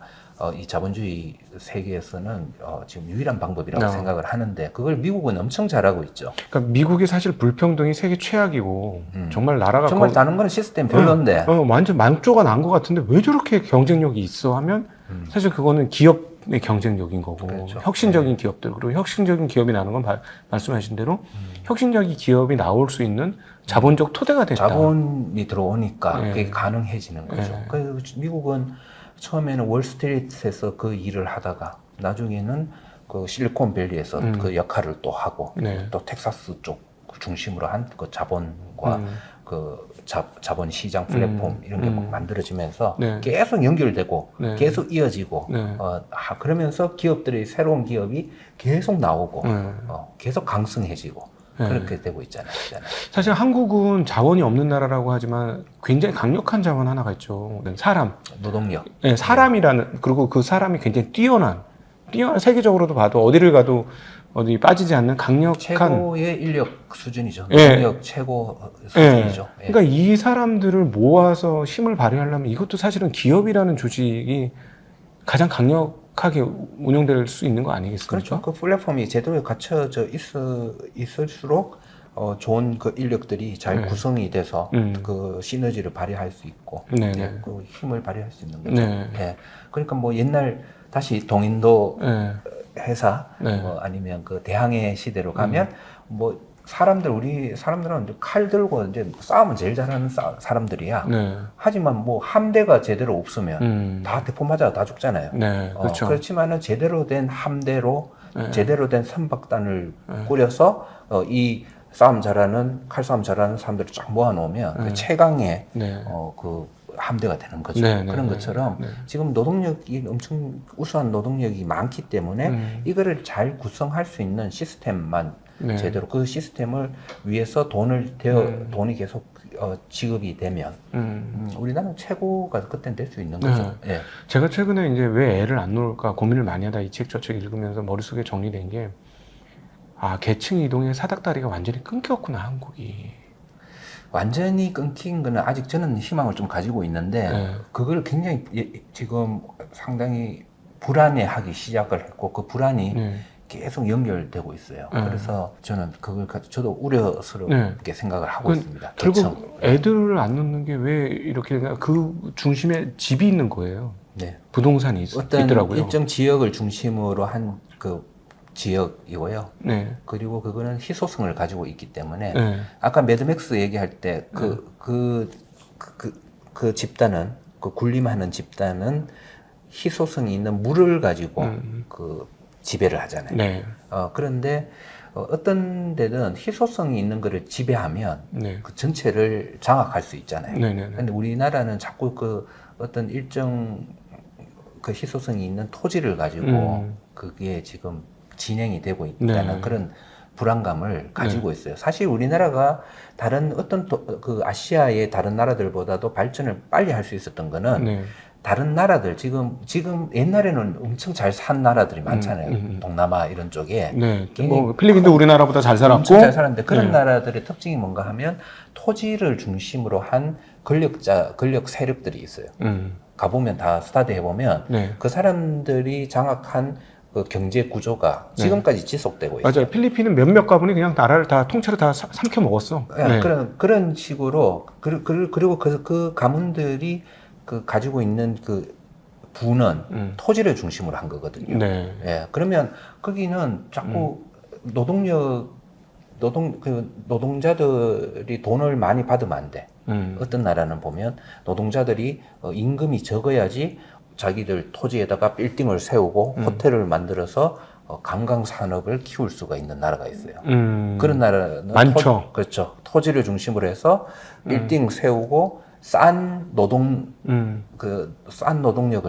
이 자본주의 세계에서는 지금 유일한 방법이라고 생각을 하는데 그걸 미국은 엄청 잘하고 있죠. 그러니까 미국이 사실 불평등이 세계 최악이고 정말 나라가 정말 다른 건 시스템 별론데 완전 만조가 난 것 같은데 왜 저렇게 경쟁력이 있어 하면 사실 그거는 기업의 경쟁력인 거고 그렇죠. 혁신적인 기업들 그리고 혁신적인 기업이 나는 건 말씀하신 대로 혁신적인 기업이 나올 수 있는 자본적 토대가 됐다. 자본이 들어오니까 네. 그게 가능해지는 거죠. 네. 그래서 미국은 처음에는 월스트리트에서 그 일을 하다가 나중에는 그 실리콘밸리에서 그 역할을 또 하고 네. 또 텍사스 쪽 중심으로 한 그 자본과 그 자본 시장 플랫폼 이런 게 막 만들어지면서 네. 계속 연결되고 네. 계속 이어지고 네. 그러면서 기업들이 새로운 기업이 계속 나오고 네. 계속 강성해지고 네. 그렇게 되고 있잖아요. 사실 한국은 자원이 없는 나라라고 하지만 굉장히 강력한 자원 하나가 있죠. 사람. 노동력. 네, 사람이라는, 그리고 그 사람이 굉장히 뛰어난 세계적으로도 봐도 어디를 가도 어디 빠지지 않는 강력한. 최고의 인력 수준이죠. 예. 노동력 최고 수준이죠. 예. 그러니까 이 사람들을 모아서 힘을 발휘하려면 이것도 사실은 기업이라는 조직이 가장 강력하게 운영될 수 있는 거 아니겠습니까? 그렇죠. 그 플랫폼이 제대로 갖춰져 있을수록 좋은 그 인력들이 잘 네. 구성이 돼서 그 시너지를 발휘할 수 있고 네, 예, 네. 그 힘을 발휘할 수 있는 거죠. 네. 예. 그러니까 뭐 옛날 다시 동인도 네. 회사 네. 뭐 아니면 그 대항해 시대로 가면 뭐 우리 사람들은 이제 칼 들고 이제 싸움은 제일 잘하는 사람들이야. 네. 하지만 뭐 함대가 제대로 없으면 다 대포 맞아 다 죽잖아요. 네. 그렇죠. 그렇지만은 제대로 된 함대로 네. 제대로 된 선박단을 네. 꾸려서 이 칼싸움 잘하는 사람들을 쫙 모아놓으면 그 최강의 네. 그 함대가 되는 거죠. 네, 네, 그런 네, 것처럼 네. 지금 노동력이 엄청 우수한 노동력이 많기 때문에 이거를 잘 구성할 수 있는 시스템만 네. 제대로 그 시스템을 위해서 돈이 계속 지급이 되면 우리나라는 최고가 그때는 될 수 있는 거죠. 네. 예. 제가 최근에 이제 왜 애를 안 놓을까 고민을 많이 하다 이 책 저 책 읽으면서 머릿속에 정리된 게 계층 이동의 사닥다리가 완전히 끊겼구나 한국이. 완전히 끊긴 거는 아직 저는 희망을 좀 가지고 있는데 네. 그걸 굉장히 지금 상당히 불안해하기 시작을 했고 그 불안이 네. 계속 연결되고 있어요. 네. 그래서 저는 저도 우려스럽게 생각을 하고 있습니다. 결국 애들을 안 놓는 게 왜 이렇게 그 중심에 집이 있는 거예요. 네. 부동산이 어떤 있더라고요. 일정 지역을 중심으로 한 그 지역이고요. 네. 그리고 그거는 희소성을 가지고 있기 때문에 네. 아까 매드맥스 얘기할 때 그 집단은 그 군림하는 집단은 희소성이 있는 물을 가지고 그 지배를 하잖아요. 네. 그런데 어떤 데는 희소성이 있는 거를 지배하면 네. 그 전체를 장악할 수 있잖아요. 네. 네. 근데 우리나라는 자꾸 그 어떤 일정 그 희소성이 있는 토지를 가지고 그게 지금 진행이 되고 있다는 네. 그런 불안감을 가지고 있어요. 사실 우리나라가 다른 그 아시아의 다른 나라들보다도 발전을 빨리 할 수 있었던 거는 네. 다른 나라들 지금 옛날에는 엄청 잘 산 나라들이 많잖아요. 동남아 이런 쪽에. 네. 뭐 필리핀도 우리나라보다 잘 살았고. 엄청 잘 살았는데 그런 네. 나라들의 특징이 뭔가 하면 토지를 중심으로 한 권력 세력들이 있어요. 가보면 다 스타디 해보면 네. 그 사람들이 장악한 그 경제 구조가 지금까지 지속되고 있어요. 맞아요. 필리핀은 몇몇 가보니 그냥 나라를 다 통째로 다 삼켜 먹었어. 네. 그런 식으로 그리고 그 가문들이 그 가지고 있는 그 부는 토지를 중심으로 한 거거든요. 네. 예. 그러면 거기는 자꾸 노동자들이 돈을 많이 받으면 안 돼. 어떤 나라는 보면 노동자들이 임금이 적어야지 자기들 토지에다가 빌딩을 세우고 호텔을 만들어서 관광 산업을 키울 수가 있는 나라가 있어요. 그런 나라는 많죠. 그렇죠. 토지를 중심으로 해서 빌딩 세우고 싼 노동력을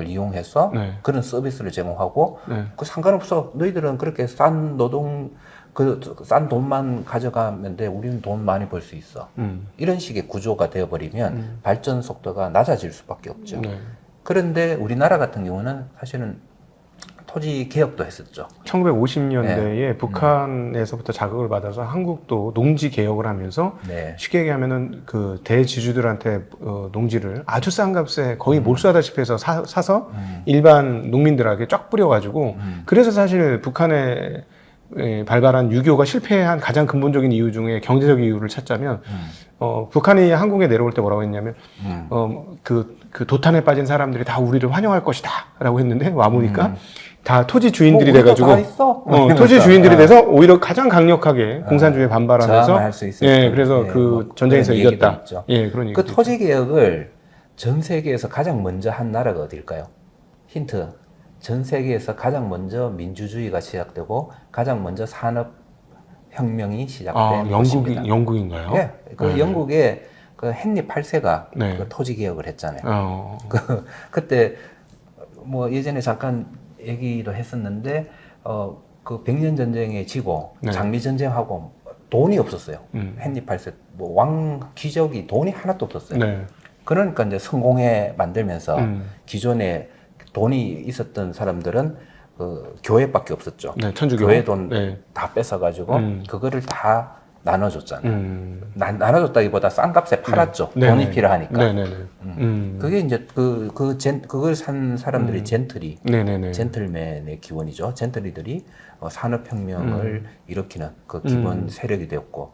이용해서 네. 그런 서비스를 제공하고 네. 그 상관없어. 너희들은 그렇게 싼 돈만 가져가면 돼. 우리는 돈 많이 벌 수 있어. 이런 식의 구조가 되어버리면 발전 속도가 낮아질 수밖에 없죠. 네. 그런데 우리나라 같은 경우는 사실은 토지 개혁도 했었죠. 1950년대에 북한에서부터 자극을 받아서 한국도 농지 개혁을 하면서 네. 쉽게 얘기하면은 그 대지주들한테 농지를 아주 싼 값에 거의 몰수하다시피 해서 사서 일반 농민들에게 쫙 뿌려가지고 그래서 사실 북한에 발발한 6.25가 실패한 가장 근본적인 이유 중에 경제적 이유를 찾자면 북한이 한국에 내려올 때 뭐라고 했냐면 그 도탄에 빠진 사람들이 다 우리를 환영할 것이다 라고 했는데 와보니까 다 토지 주인들이 돼가지고 토지 주인들이 돼서 오히려 가장 강력하게 공산주의에 반발하면서 할수 있었죠. 그래서 그 전쟁에서 그런 이겼다. 얘기도 있죠. 예, 그런 그 얘기도 토지 개혁을 전 세계에서 가장 먼저 한 나라가 어딜까요? 힌트. 전 세계에서 가장 먼저 민주주의가 시작되고 가장 먼저 산업 혁명이 시작된 곳입니다. 영국인가요? 예, 그 영국의 그 헨리 8세가 네. 그 토지 개혁을 했잖아요. 어. 그때 뭐 예전에 잠깐 얘기도 했었는데 그 백년 전쟁에 지고 네. 장미 전쟁하고 돈이 없었어요. 헨리 8세 뭐 왕 귀족이 돈이 하나도 없었어요. 네. 그러니까 이제 성공회 만들면서 기존에 돈이 있었던 사람들은 그 교회밖에 없었죠. 네, 천주교. 교회 돈 다 네. 뺏어가지고 그거를 다 나눠줬잖아요. 음. 나눠줬다기보다 싼 값에 팔았죠. 네. 돈이 네. 필요하니까. 네네네. 그게 이제 그걸 산 사람들이 젠틀이, 네네네. 젠틀맨의 기원이죠. 젠틀리들이 산업혁명을 일으키는 그 기본 세력이 되었고,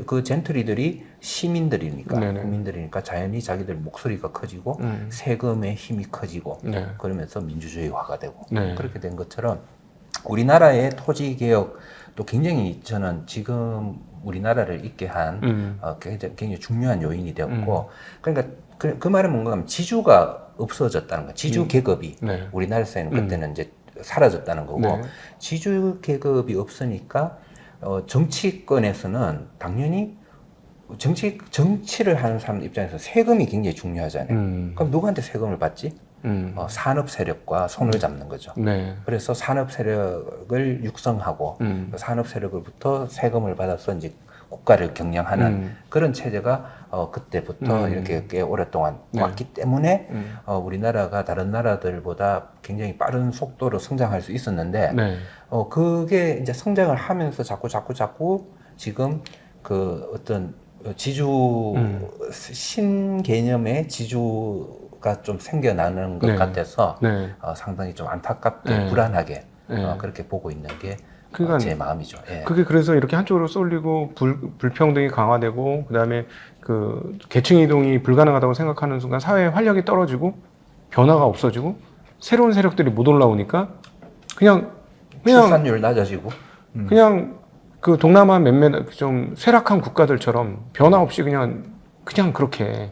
그 젠틀리들이 시민들이니까, 네네. 국민들이니까 자연히 자기들 목소리가 커지고, 세금의 힘이 커지고, 네. 그러면서 민주주의화가 되고, 네. 그렇게 된 것처럼 우리나라의 토지 개혁도 굉장히 저는 지금 우리나라를 있게 한 굉장히 중요한 요인이 되었고, 그러니까 그 말은 뭔가 하면 지주가 없어졌다는 거, 지주 계급이 네. 우리나라에서는 그때는 이제 사라졌다는 거고, 네. 지주 계급이 없으니까 정치권에서는 당연히 정치를 하는 사람 입장에서 세금이 굉장히 중요하잖아요. 그럼 누구한테 세금을 받지? 산업 세력과 손을 잡는 거죠. 네. 그래서 산업 세력을 육성하고 그 산업 세력으로부터 세금을 받아서 이제 국가를 경영하는 그런 체제가 그때부터 이렇게 꽤 오랫동안 왔기 때문에 우리나라가 다른 나라들보다 굉장히 빠른 속도로 성장할 수 있었는데 네. 그게 이제 성장을 하면서 자꾸 지금 그 어떤 지주 신개념의 지주가 좀 생겨나는 것 네. 같아서 네. 상당히 좀 안타깝게 네. 불안하게 네. 그렇게 보고 있는 게 그러니까 제 마음이죠. 예. 그게 그래서 이렇게 한쪽으로 쏠리고 불평등이 강화되고 그다음에 그 계층 이동이 불가능하다고 생각하는 순간 사회의 활력이 떨어지고 변화가 없어지고 새로운 세력들이 못 올라오니까 그냥 출산율 낮아지고 그냥 그 동남아 몇몇 좀 쇠락한 국가들처럼 변화 없이 그냥 그렇게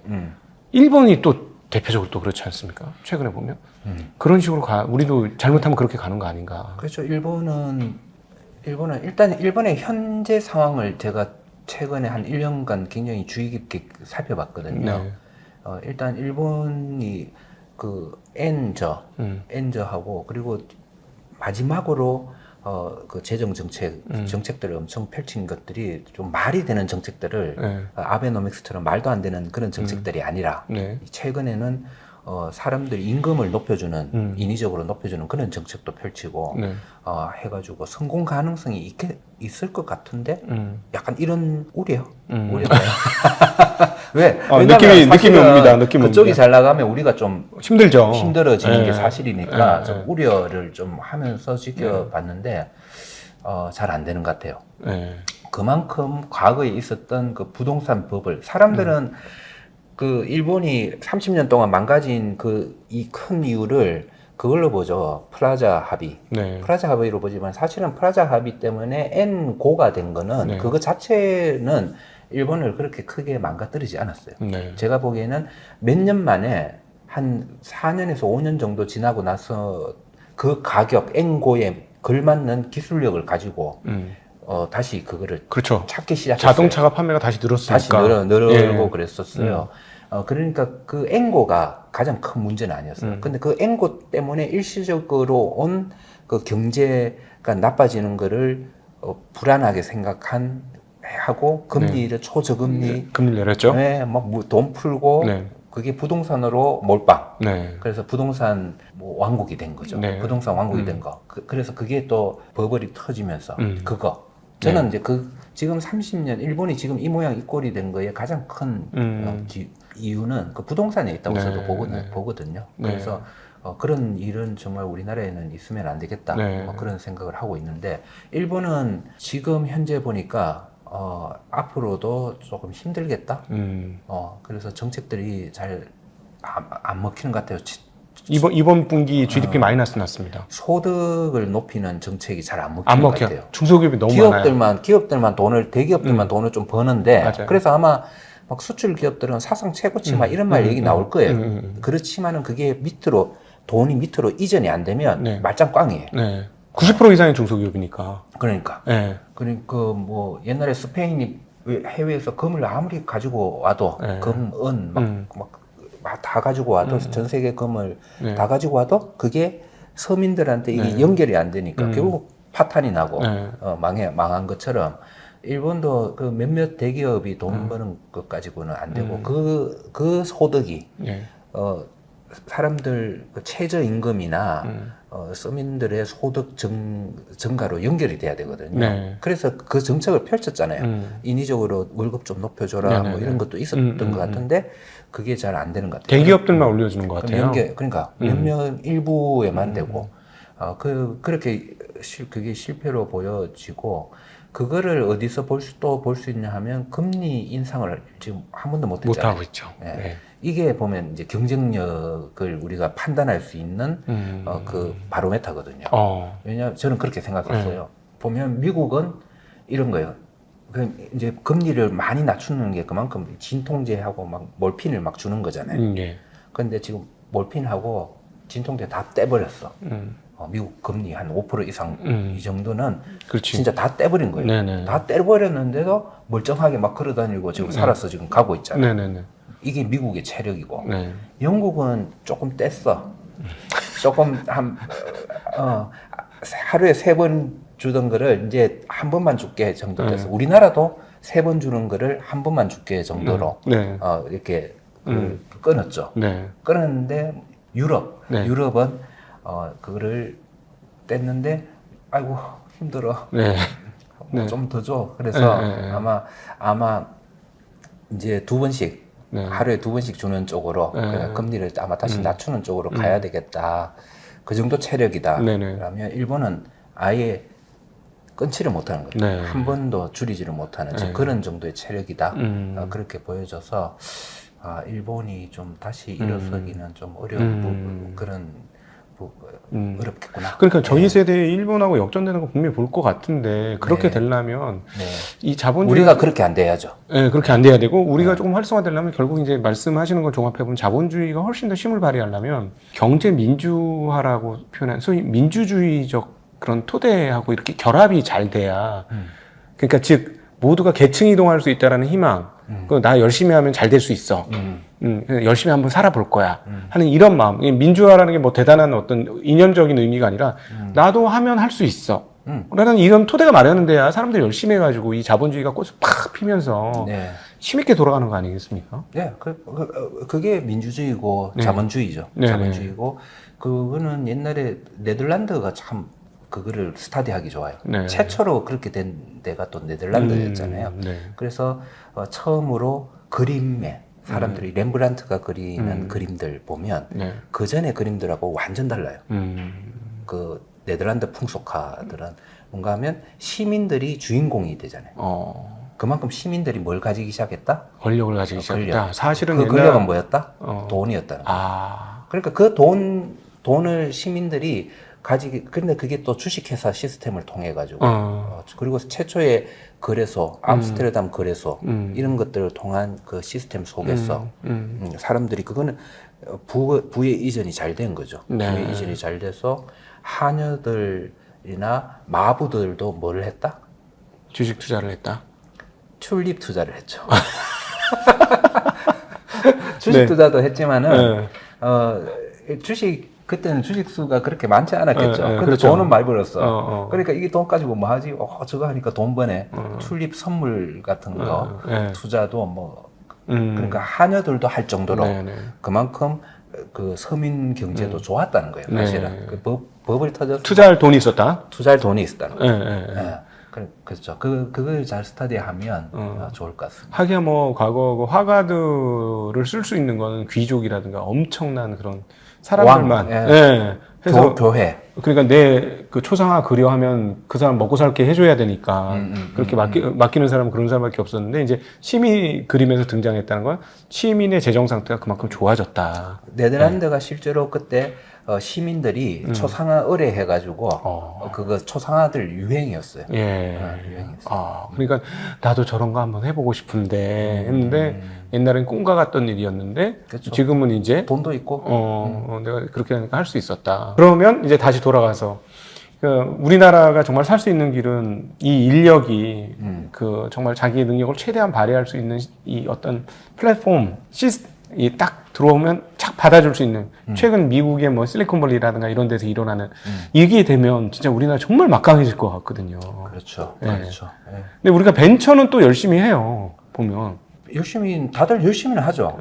일본이 또 대표적으로 또 그렇지 않습니까? 최근에 보면 그런 식으로 우리도 잘못하면 그렇게 가는 거 아닌가? 그렇죠. 일단 일본의 현재 상황을 제가 최근에 한 1년간 굉장히 주의 깊게 살펴봤거든요. 네. 일단 일본이 그 엔저하고 그리고 마지막으로 그 재정 정책들을 엄청 펼친 것들이 좀 말이 되는 정책들을 네. 아베노믹스처럼 말도 안 되는 그런 정책들이 아니라 네. 최근에는 사람들 임금을 높여주는 인위적으로 높여주는 그런 정책도 펼치고 네. 해가지고 성공 가능성이 있을 것 같은데 약간 이런 우려요. 왜? 느낌이 옵니다. 느낌 그쪽이 옵니다. 잘 나가면 우리가 좀 힘들죠. 힘들어지는 네. 게 사실이니까 네. 좀 우려를 좀 하면서 지켜봤는데 잘 안 되는 것 같아요. 네. 그만큼 과거에 있었던 그 부동산 법을 사람들은 그 일본이 30년 동안 망가진 이 큰 이유를 그걸로 보죠. 플라자 합의. 네. 플라자 합의로 보지만 사실은 플라자 합의 때문에 N고가 된 거는 네. 그거 자체는 일본을 그렇게 크게 망가뜨리지 않았어요. 네. 제가 보기에는 몇 년 만에 한 4년에서 5년 정도 지나고 나서 그 가격 N고에 걸맞는 기술력을 가지고 다시 그거를 그렇죠. 찾기 시작했어요. 자동차가 판매가 다시 늘었으니까. 다시 늘고 예. 그랬었어요. 그러니까 그 N고가 가장 큰 문제는 아니었어요. 근데 그 N고 때문에 일시적으로 온 그 경제가 나빠지는 거를 불안하게 하고 금리를 초저금리 금리 내렸죠. 네, 돈 풀고 네. 그게 부동산으로 몰빵. 네. 그래서 부동산 왕국이 된 거죠. 네. 부동산 왕국이 된 거. 그래서 그게 또 버블이 터지면서 저는 이제 지금 30년 일본이 지금 이 모양 이 꼴이 된 거에 가장 큰 이유는 그 부동산에 있다고 네. 저도 보거든요. 네. 그래서 그런 일은 정말 우리나라에는 있으면 안 되겠다. 네. 그런 생각을 하고 있는데 일본은 지금 현재 보니까 앞으로도 조금 힘들겠다. 그래서 정책들이 잘 안 먹히는 것 같아요. 이번 분기 GDP 마이너스 났습니다. 소득을 높이는 정책이 잘 안 먹히는 안 것 먹혀. 같아요. 중소기업이 너무 많아요. 대기업들만 돈을 좀 버는데, 맞아요. 그래서 아마 막 수출 기업들은 사상 최고치 막 이런 말 얘기 나올 거예요. 그렇지만은 그게 돈이 밑으로 이전이 안 되면 네. 말짱 꽝이에요. 네. 90% 이상의 중소기업이니까. 그러니까 네. 뭐 옛날에 스페인이 왜 해외에서 금을 아무리 가지고 와도 네. 금, 은 막 다 가지고 와도 전 세계 금을 네. 다 가지고 와도 그게 서민들한테 이게 네. 연결이 안 되니까 결국 파탄이 나고 네. 망한 것처럼 일본도 그 몇몇 대기업이 돈 버는 것 가지고는 안 되고 그 소득이 네. 사람들 그 최저임금이나 서민들의 소득 증가로 연결이 돼야 되거든요. 네. 그래서 그 정책을 펼쳤잖아요. 인위적으로 월급 좀 높여줘라 네네네. 뭐 이런 것도 있었던 것 같은데 그게 잘 안 되는 것 같아요. 대기업들만 올려주는 것 같아요. 그러니까 몇몇 일부에만 되고 그렇게 그게 실패로 보여지고 그거를 어디서 볼 수 있냐 하면 금리 인상을 지금 한 번도 못 못 했잖아요. 하고 있죠. 예. 네. 이게 보면 이제 경쟁력을 우리가 판단할 수 있는 그 바로메터거든요. 왜냐하면 저는 그렇게 생각했어요. 보면 미국은 이런 거예요. 그 이제 금리를 많이 낮추는 게 그만큼 진통제하고 막 몰핀을 막 주는 거잖아요. 예. 그런데 지금 몰핀하고 진통제 다 떼버렸어. 미국 금리 한 5% 이상 이 정도는 그렇지. 진짜 다 떼버린 거예요. 네네. 다 떼버렸는데도 멀쩡하게 막 걸어다니고 지금 살아서 지금 가고 있잖아요. 네네네. 이게 미국의 체력이고 네. 영국은 조금 뗐어. 조금 하루에 3번 주던 거를 이제 한 번만 줄게 정도 됐어. 우리나라도 3번 주는 거를 한 번만 줄게 정도로 네. 이렇게 끊었죠. 네. 끊었는데 네. 유럽은 그거를 뗐는데 아이고 힘들어. 네. 뭐 좀 더 줘. 그래서 네. 아마 이제 2번씩 네. 하루에 2번씩 주는 쪽으로 그러니까 금리를 아마 다시 낮추는 쪽으로 가야 되겠다. 그 정도 체력이다. 네네. 그러면 일본은 아예 끊지를 못하는 거죠. 네. 한 번도 줄이지를 못하는 지금 그런 정도의 체력이다. 그렇게 보여져서 일본이 좀 다시 일어서기는 좀 어려운 그런 어렵겠구나. 그러니까 저희 세대에 일본하고 역전되는 거 분명히 볼 것 같은데 그렇게 되려면 네. 이 자본주의 우리가 그렇게 안 돼야죠. 네, 그렇게 안 돼야 되고 우리가 조금 활성화되려면 결국 이제 말씀하시는 걸 종합해보면 자본주의가 훨씬 더 힘을 발휘하려면 경제 민주화라고 표현한 소위 민주주의적 그런 토대하고 이렇게 결합이 잘 돼야 그러니까 즉 모두가 계층 이동할 수 있다라는 희망 나 열심히 하면 잘 될 수 있어. 열심히 한번 살아볼 거야. 하는 이런 마음. 민주화라는 게 뭐 대단한 어떤 인연적인 의미가 아니라 나도 하면 할 수 있어. 라는 이런 토대가 마련돼야 사람들이 열심히 해가지고 이 자본주의가 꽃을 팍 피면서 힘있게 돌아가는 거 아니겠습니까? 네, 그게 민주주의고 자본주의죠. 네. 자본주의고 그거는 옛날에 네덜란드가 참 그거를 스타디하기 좋아요. 네. 최초로 그렇게 된 데가 또 네덜란드였잖아요. 네. 그래서 처음으로 그림에 사람들이 렘브란트가 그리는 그림들 보면 네. 그 전에 그림들하고 완전 달라요. 음. 그 네덜란드 풍속화들은 뭔가 하면 시민들이 주인공이 되잖아요. 그만큼 시민들이 뭘 가지기 시작했다? 권력을 가지기 시작했다. 권력. 사실은 그 옛날- 권력은 뭐였다? 돈이었다는 거예요. 그러니까 그 돈을 시민들이 근데 그게 또 주식회사 시스템을 통해 가지고 그리고 최초의 거래소, 암스테르담 거래소 이런 것들을 통한 그 시스템 속에서 사람들이 그거는 부의 이전이 잘 된 거죠. 네. 부의 이전이 잘 돼서 하녀들이나 마부들도 뭘 했다? 주식 투자를 했다. 튤립 투자를 했죠. 주식 투자도 했지만은 주식 그때는 주식수가 그렇게 많지 않았겠죠. 근데 그렇죠. 돈은 많이 벌었어. 그러니까 이게 돈 가지고 뭐 하지? 저거 하니까 돈 버네. 튤립 선물 같은 거 투자도 뭐 그러니까 하녀들도 할 정도로 그만큼 그 서민 경제도 좋았다는 거예요. 사실은 그 법을 터져서 투자할 돈이 있었다. 투자할 돈이 있었다는 거예요. 그렇죠. 그걸 잘 스터디하면 좋을 것 같습니다. 하기야 뭐 과거 그 화가들을 쓸 수 있는 거는 귀족이라든가 엄청난 그런 사람들만. 해서 교회. 그러니까 내 그 초상화 그려하면 그 사람 먹고 살게 해줘야 되니까 그렇게 맡기는 사람은 그런 사람밖에 없었는데 이제 시민 그림에서 등장했다는 건 시민의 재정 상태가 그만큼 좋아졌다. 네덜란드가 실제로 그때 시민들이 초상화 의뢰해가지고 그거 초상화들 유행이었어요. 유행이었어요. 그러니까 나도 저런 거 한번 해보고 싶은데 했는데 옛날엔 꿈과 같던 일이었는데 그렇죠. 지금은 이제 돈도 있고 내가 그렇게 하니까 할 수 있었다. 그러면 이제 다시 돌아가서 그 우리나라가 정말 살 수 있는 길은 이 인력이 그 정말 자기의 능력을 최대한 발휘할 수 있는 이 어떤 플랫폼 이 딱 들어오면 착 받아줄 수 있는 최근 미국의 뭐 실리콘밸리라든가 이런 데서 일어나는 이게 되면 진짜 우리나라 정말 막강해질 것 같거든요. 그렇죠. 예. 그렇죠. 예. 근데 우리가 벤처는 또 열심히 해요. 보면 다들 열심히는 하죠.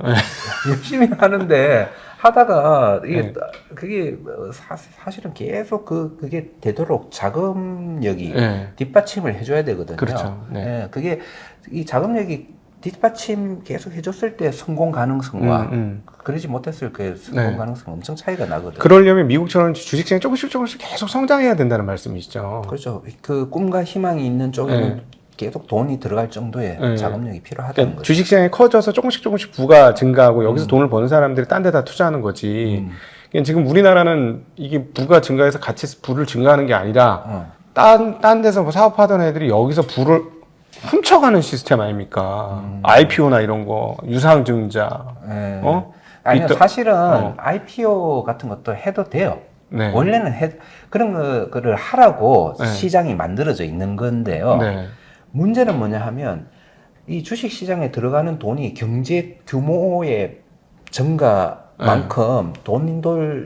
열심히는 하는데 하다가 이게 네. 그게 사실은 계속 그게 되도록 자금력이 네. 뒷받침을 해줘야 되거든요. 그렇죠. 네. 예, 그게 이 자금력이 뒷받침 계속 해줬을 때 성공 가능성과 그러지 못했을 그 성공 네. 가능성 엄청 차이가 나거든요. 그러려면 미국처럼 주식시장이 조금씩 계속 성장해야 된다는 말씀이시죠. 그렇죠. 그 꿈과 희망이 있는 쪽에는 네. 계속 돈이 들어갈 정도의 네. 자금력이 필요하다는 그러니까 거죠. 주식시장이 커져서 조금씩 부가 증가하고 여기서 돈을 버는 사람들이 딴 데다 투자하는 거지. 그러니까 지금 우리나라는 이게 부가 증가해서 같이 부를 증가하는 게 아니라 딴 데서 뭐 사업하던 애들이 여기서 부를 훔쳐가는 시스템 아닙니까? IPO나 이런 거, 유상증자, 네. 어? 아니요, 비트- 사실은 어. IPO 같은 것도 해도 돼요. 네. 원래는 그런 거를 하라고 네. 시장이 만들어져 있는 건데요. 네. 문제는 뭐냐 하면 이 주식 시장에 들어가는 돈이 경제 규모의 증가만큼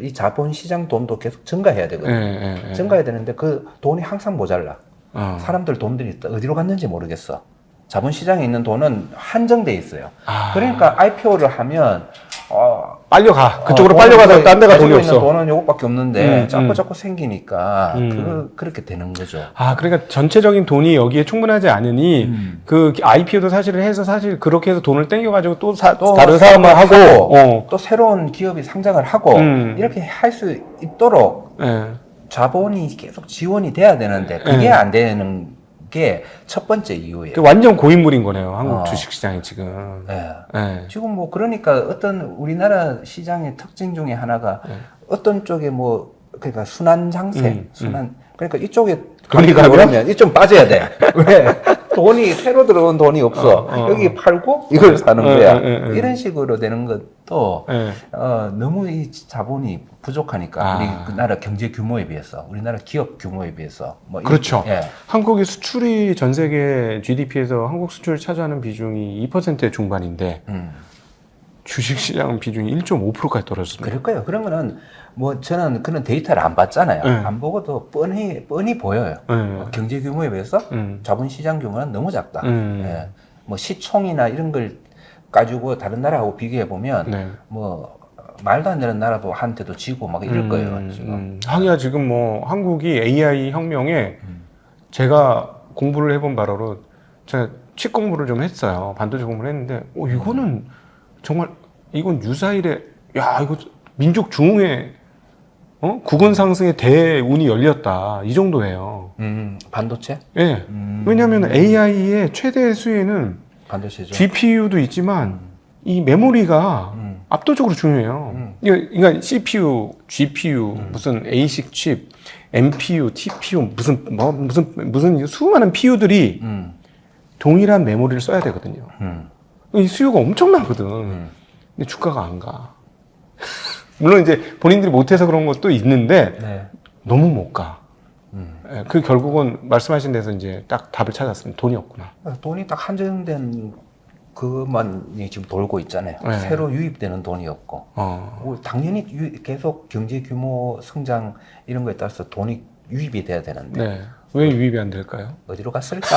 이 자본 시장 돈도 계속 증가해야 되거든요. 네. 증가해야 되는데 그 돈이 항상 모자라. 어. 사람들 돈들이 어디로 갔는지 모르겠어. 자본시장에 있는 돈은 한정돼 있어요. 아. 그러니까 IPO를 하면 빨려가. 그쪽으로 빨려가서 딴 데가 돈이 가지고 있는 없어. 돈은 요것밖에 없는데 음. 자꾸 생기니까 그렇게 되는 거죠. 아, 그러니까 전체적인 돈이 여기에 충분하지 않으니 그 IPO도 사실을 해서 사실 그렇게 해서 돈을 땡겨가지고 또 다른 사업만 하고, 또 새로운 기업이 상장을 하고 이렇게 할 수 있도록 예. 자본이 계속 지원이 돼야 되는데 그게 안 되는 게 첫 번째 이유예요. 그 완전 고인물인 거네요. 한국 주식시장이 지금. 예. 예. 지금 뭐 그러니까 어떤 우리나라 시장의 특징 중에 하나가 어떤 쪽에 뭐 그러니까 순환 장세, 그러니까 이쪽에 돈이 가면? 그러면 이쪽 빠져야 돼. 왜? 돈이 새로 들어온 돈이 없어. 여기 팔고 이걸 사는 거야. 이런 식으로 되는 것도 예. 너무 이 자본이 부족하니까 우리나라 경제 규모에 비해서, 우리나라 기업 규모에 비해서 뭐 그렇죠. 예. 한국의 수출이 전 세계 GDP에서 한국 수출을 차지하는 비중이 2%의 중반인데 주식시장 비중이 1.5%까지 떨어졌습니다. 그럴 거예요. 그런 거는 뭐 저는 그런 데이터를 안 봤잖아요. 안 보고도 뻔히 보여요. 경제 규모에 비해서 자본 시장 규모는 너무 작다. 예. 뭐 시총이나 이런 걸 가지고 다른 나라하고 비교해 보면 네. 뭐 말도 안 되는 나라도 한테도 지고 막 이럴 거예요. 지금. 하기야 지금 뭐 한국이 AI 혁명에 제가 공부를 해본 바로로 제가 칩 공부를 좀 했어요. 반도체 공부를 했는데 이거는 정말 이건 유사일에 야 이거 민족 중흥의 국원 상승의 대운이 열렸다 이 정도예요. 반도체? 예. 왜냐하면 AI의 최대 수혜는 반도체죠. GPU도 있지만 이 메모리가 압도적으로 중요해요. 그러니까 CPU, GPU, 무슨 ASIC 칩, NPU, TPU, 무슨 수많은 PU들이 동일한 메모리를 써야 되거든요. 이 수요가 엄청나거든. 근데 주가가 안 가. 물론 이제 본인들이 못해서 그런 것도 있는데 네. 너무 못 가. 예, 그 결국은 말씀하신 데서 이제 딱 답을 찾았습니다. 돈이 없구나. 돈이 딱 한정된 그것만이 지금 돌고 있잖아요. 네. 새로 유입되는 돈이 없고. 당연히 계속 경제 규모 성장 이런 거에 따라서 돈이 유입이 돼야 되는데 네. 왜 유입이 안 될까요? 어디로 갔을까?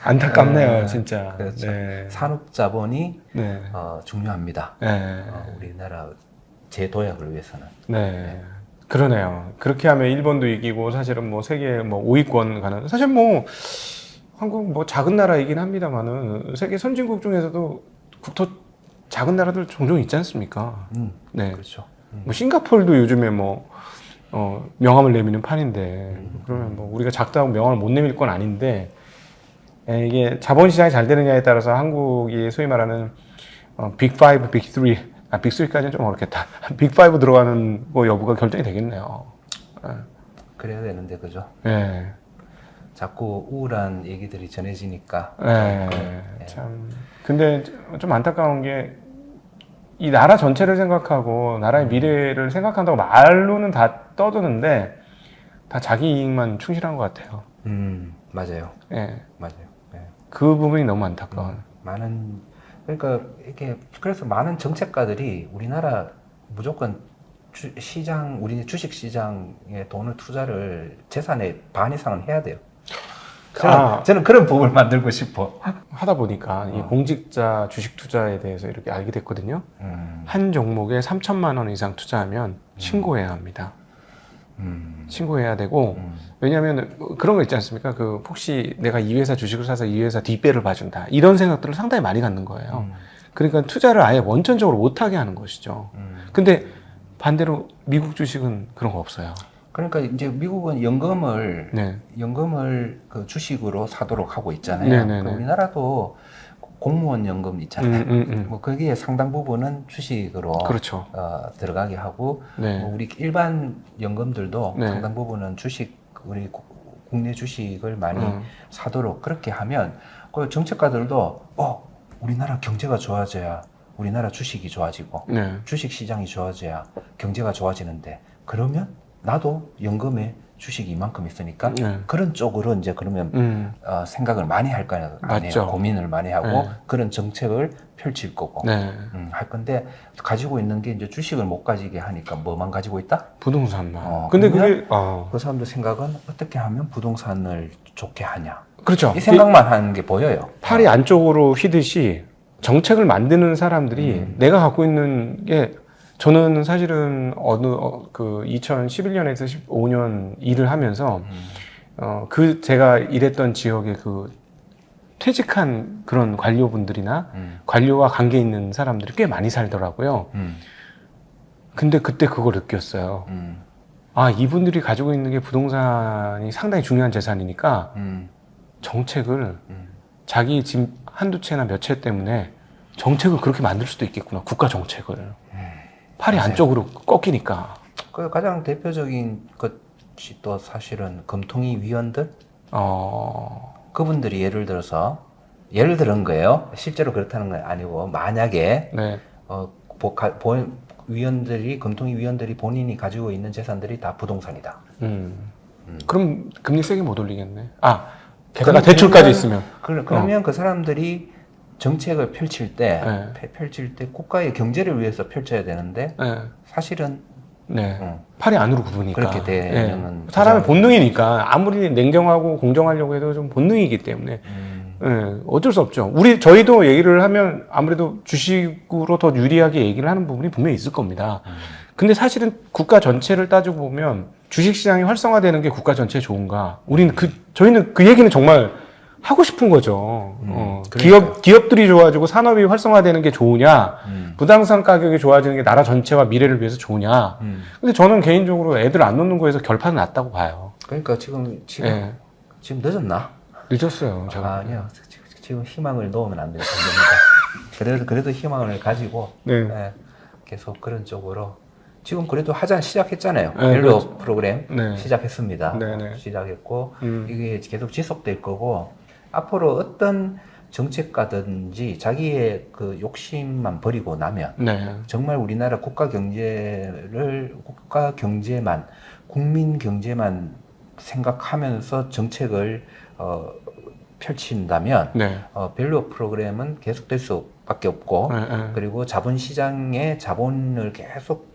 안타깝네요, 진짜. 그렇죠. 네. 산업 자본이 네. 중요합니다. 네. 우리나라 재도약을 위해서는. 네. 그러네요. 그렇게 하면 일본도 이기고 사실은 뭐 세계 뭐 5위권 가는 사실 뭐 한국 뭐 작은 나라이긴 합니다만은 세계 선진국 중에서도 국토 작은 나라들 종종 있지 않습니까? 네. 그렇죠. 뭐 싱가포르도 요즘에 뭐 명함을 내미는 판인데 그러면 뭐 우리가 작다고 명함을 못 내밀 건 아닌데 이게 자본시장이 잘 되느냐에 따라서 한국이 소위 말하는 빅5, 빅3 빅3까지는 좀 어렵겠다. 빅5 들어가는 거 여부가 결정이 되겠네요. 그래야 되는데 그죠? 네. 자꾸 우울한 얘기들이 전해지니까. 네. 참. 근데 좀 안타까운 게 이 나라 전체를 생각하고 나라의 미래를 생각한다고 말로는 다 떠드는데 다 자기 이익만 충실한 것 같아요. 맞아요. 예. 맞아요. 예. 그 부분이 너무 안타까워요. 많은 그러니까 이게 그래서 많은 정책가들이 우리나라 무조건 우리 주식 시장에 돈을 투자를 재산의 반 이상은 해야 돼요. 저는 그런 법을 만들고 싶어. 하다 보니까 이 공직자 주식 투자에 대해서 이렇게 알게 됐거든요. 한 종목에 3천만 원 이상 투자하면 신고해야 합니다. 신고해야 되고 왜냐하면 그런 거 있지 않습니까? 그 혹시 내가 이 회사 주식을 사서 이 회사 뒷배를 봐준다 이런 생각들을 상당히 많이 갖는 거예요. 그러니까 투자를 아예 원천적으로 못하게 하는 것이죠. 근데 반대로 미국 주식은 그런 거 없어요. 그러니까 이제 미국은 연금을 네. 그 주식으로 사도록 하고 있잖아요. 네네네. 우리나라도 공무원 연금 있잖아요. 뭐 거기에 상당 부분은 주식으로 그렇죠. 들어가게 하고 네. 뭐 우리 일반 연금들도 네. 상당 부분은 우리 국내 주식을 많이 사도록 그렇게 하면 그 정책가들도 우리나라 경제가 좋아져야 우리나라 주식이 좋아지고 네. 주식 시장이 좋아져야 경제가 좋아지는데 그러면 나도 연금에 주식이 이만큼 있으니까 네. 그런 쪽으로 이제 그러면 생각을 많이 할 거 아니에요. 맞죠. 고민을 많이 하고 네. 그런 정책을 펼칠 거고 네. 할 건데 가지고 있는 게 이제 주식을 못 가지게 하니까 뭐만 가지고 있다? 부동산만. 근데 그게 그 사람들 생각은 어떻게 하면 부동산을 좋게 하냐 그렇죠. 이 생각만 하는 게 보여요. 팔이 안쪽으로 휘듯이 정책을 만드는 사람들이 내가 갖고 있는 게 저는 사실은 그 2011년에서 15년 일을 하면서 제가 일했던 지역의 그 퇴직한 그런 관료분들이나 관료와 관계 있는 사람들이 꽤 많이 살더라고요. 근데 그때 그걸 느꼈어요. 이분들이 가지고 있는 게 부동산이 상당히 중요한 재산이니까 정책을 자기 집 한두 채나 몇 채 때문에 정책을 그렇게 만들 수도 있겠구나. 국가 정책을. 팔이 맞아요. 안쪽으로 꺾이니까. 그 가장 대표적인 것이 또 사실은 금통위 위원들 그분들이 예를 들은 거예요. 실제로 그렇다는 건 아니고 만약에 네. 금통위 위원들이 본인이 가지고 있는 재산들이 다 부동산이다. 그럼 금리 세게 못 올리겠네. 게다가 대출까지 있으면. 그러면 그 사람들이 정책을 펼칠 때 국가의 경제를 위해서 펼쳐야 되는데 사실은 팔이 안으로 굽으니까. 그렇게 되는 사람의 본능이니까 아무리 냉정하고 공정하려고 해도 좀 본능이기 때문에 어쩔 수 없죠. 저희도 얘기를 하면 아무래도 주식으로 더 유리하게 얘기를 하는 부분이 분명히 있을 겁니다. 근데 사실은 국가 전체를 따지고 보면 주식시장이 활성화되는 게 국가 전체에 좋은가? 저희는 그 얘기는 정말 하고 싶은 거죠. 기업들이 좋아지고 산업이 활성화되는 게 좋으냐, 부동산 가격이 좋아지는 게 나라 전체와 미래를 위해서 좋으냐. 근데 저는 개인적으로 애들 안 놓는 거에서 결판은 났다고 봐요. 그러니까 지금 늦었나? 늦었어요. 아니요. 지금 희망을 놓으면 안 됩니다. 그래도 희망을 가지고 계속 그런 쪽으로 지금 그래도 시작했잖아요. 밸류 프로그램 시작했습니다. 시작했고 이게 계속 지속될 거고 앞으로 어떤 정책가든지 자기의 그 욕심만 버리고 나면 정말 우리나라 국가 경제만 국민 경제만 생각하면서 정책을 펼친다면 밸류 프로그램은 계속될 수밖에 없고 그리고 자본시장에 자본을 계속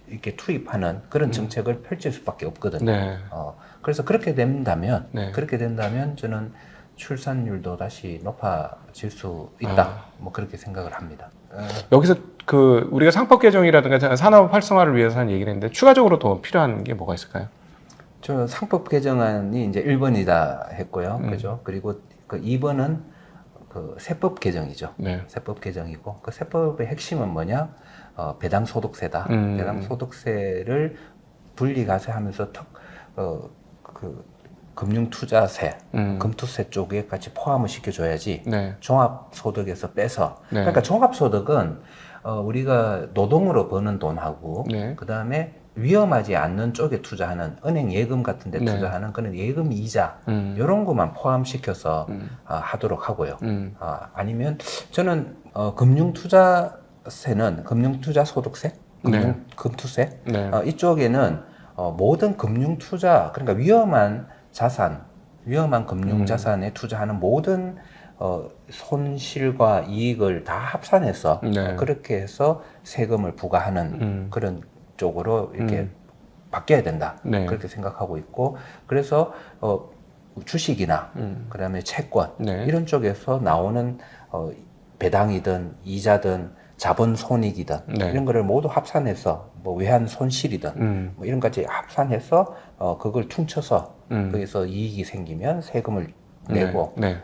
이렇게 투입하는 그런 정책을 펼칠 수밖에 없거든요. 그래서 그렇게 된다면 저는 출산율도 다시 높아질 수 있다. 뭐 그렇게 생각을 합니다. 여기서 우리가 상법 개정이라든가 산업 활성화를 위해서 하는 얘기를 했는데 추가적으로 더 필요한 게 뭐가 있을까요? 저 상법 개정안이 이제 1번이다 했고요. 그죠? 그리고 그 2번은 그 세법 개정이죠. 세법 개정이고 그 세법의 핵심은 뭐냐? 배당 소득세다. 배당 소득세를 분리과세하면서 금융투자세, 금투세 쪽에 같이 포함을 시켜줘야지 종합소득에서 빼서 그러니까 종합소득은 우리가 노동으로 버는 돈하고 그 다음에 위험하지 않는 쪽에 투자하는 은행 예금 같은 데 투자하는 그런 예금 이자 이런 것만 포함시켜서 하도록 하고요. 아니면 저는 금융투자 소득세는 금융투자소득세, 네. 금투세. 네. 이쪽에는 모든 금융투자, 그러니까 위험한 자산, 위험한 금융자산에 투자하는 모든 손실과 이익을 다 합산해서 네. 그렇게 해서 세금을 부과하는 그런 쪽으로 이렇게 바뀌어야 된다. 네. 그렇게 생각하고 있고, 그래서 주식이나 그다음에 채권 네. 이런 쪽에서 나오는 배당이든 이자든 자본 손익이든 네. 이런 거를 모두 합산해서 뭐 외환 손실이든 뭐 이런 까지 합산해서 그걸 퉁쳐서 거기서 이익이 생기면 세금을 내고 네.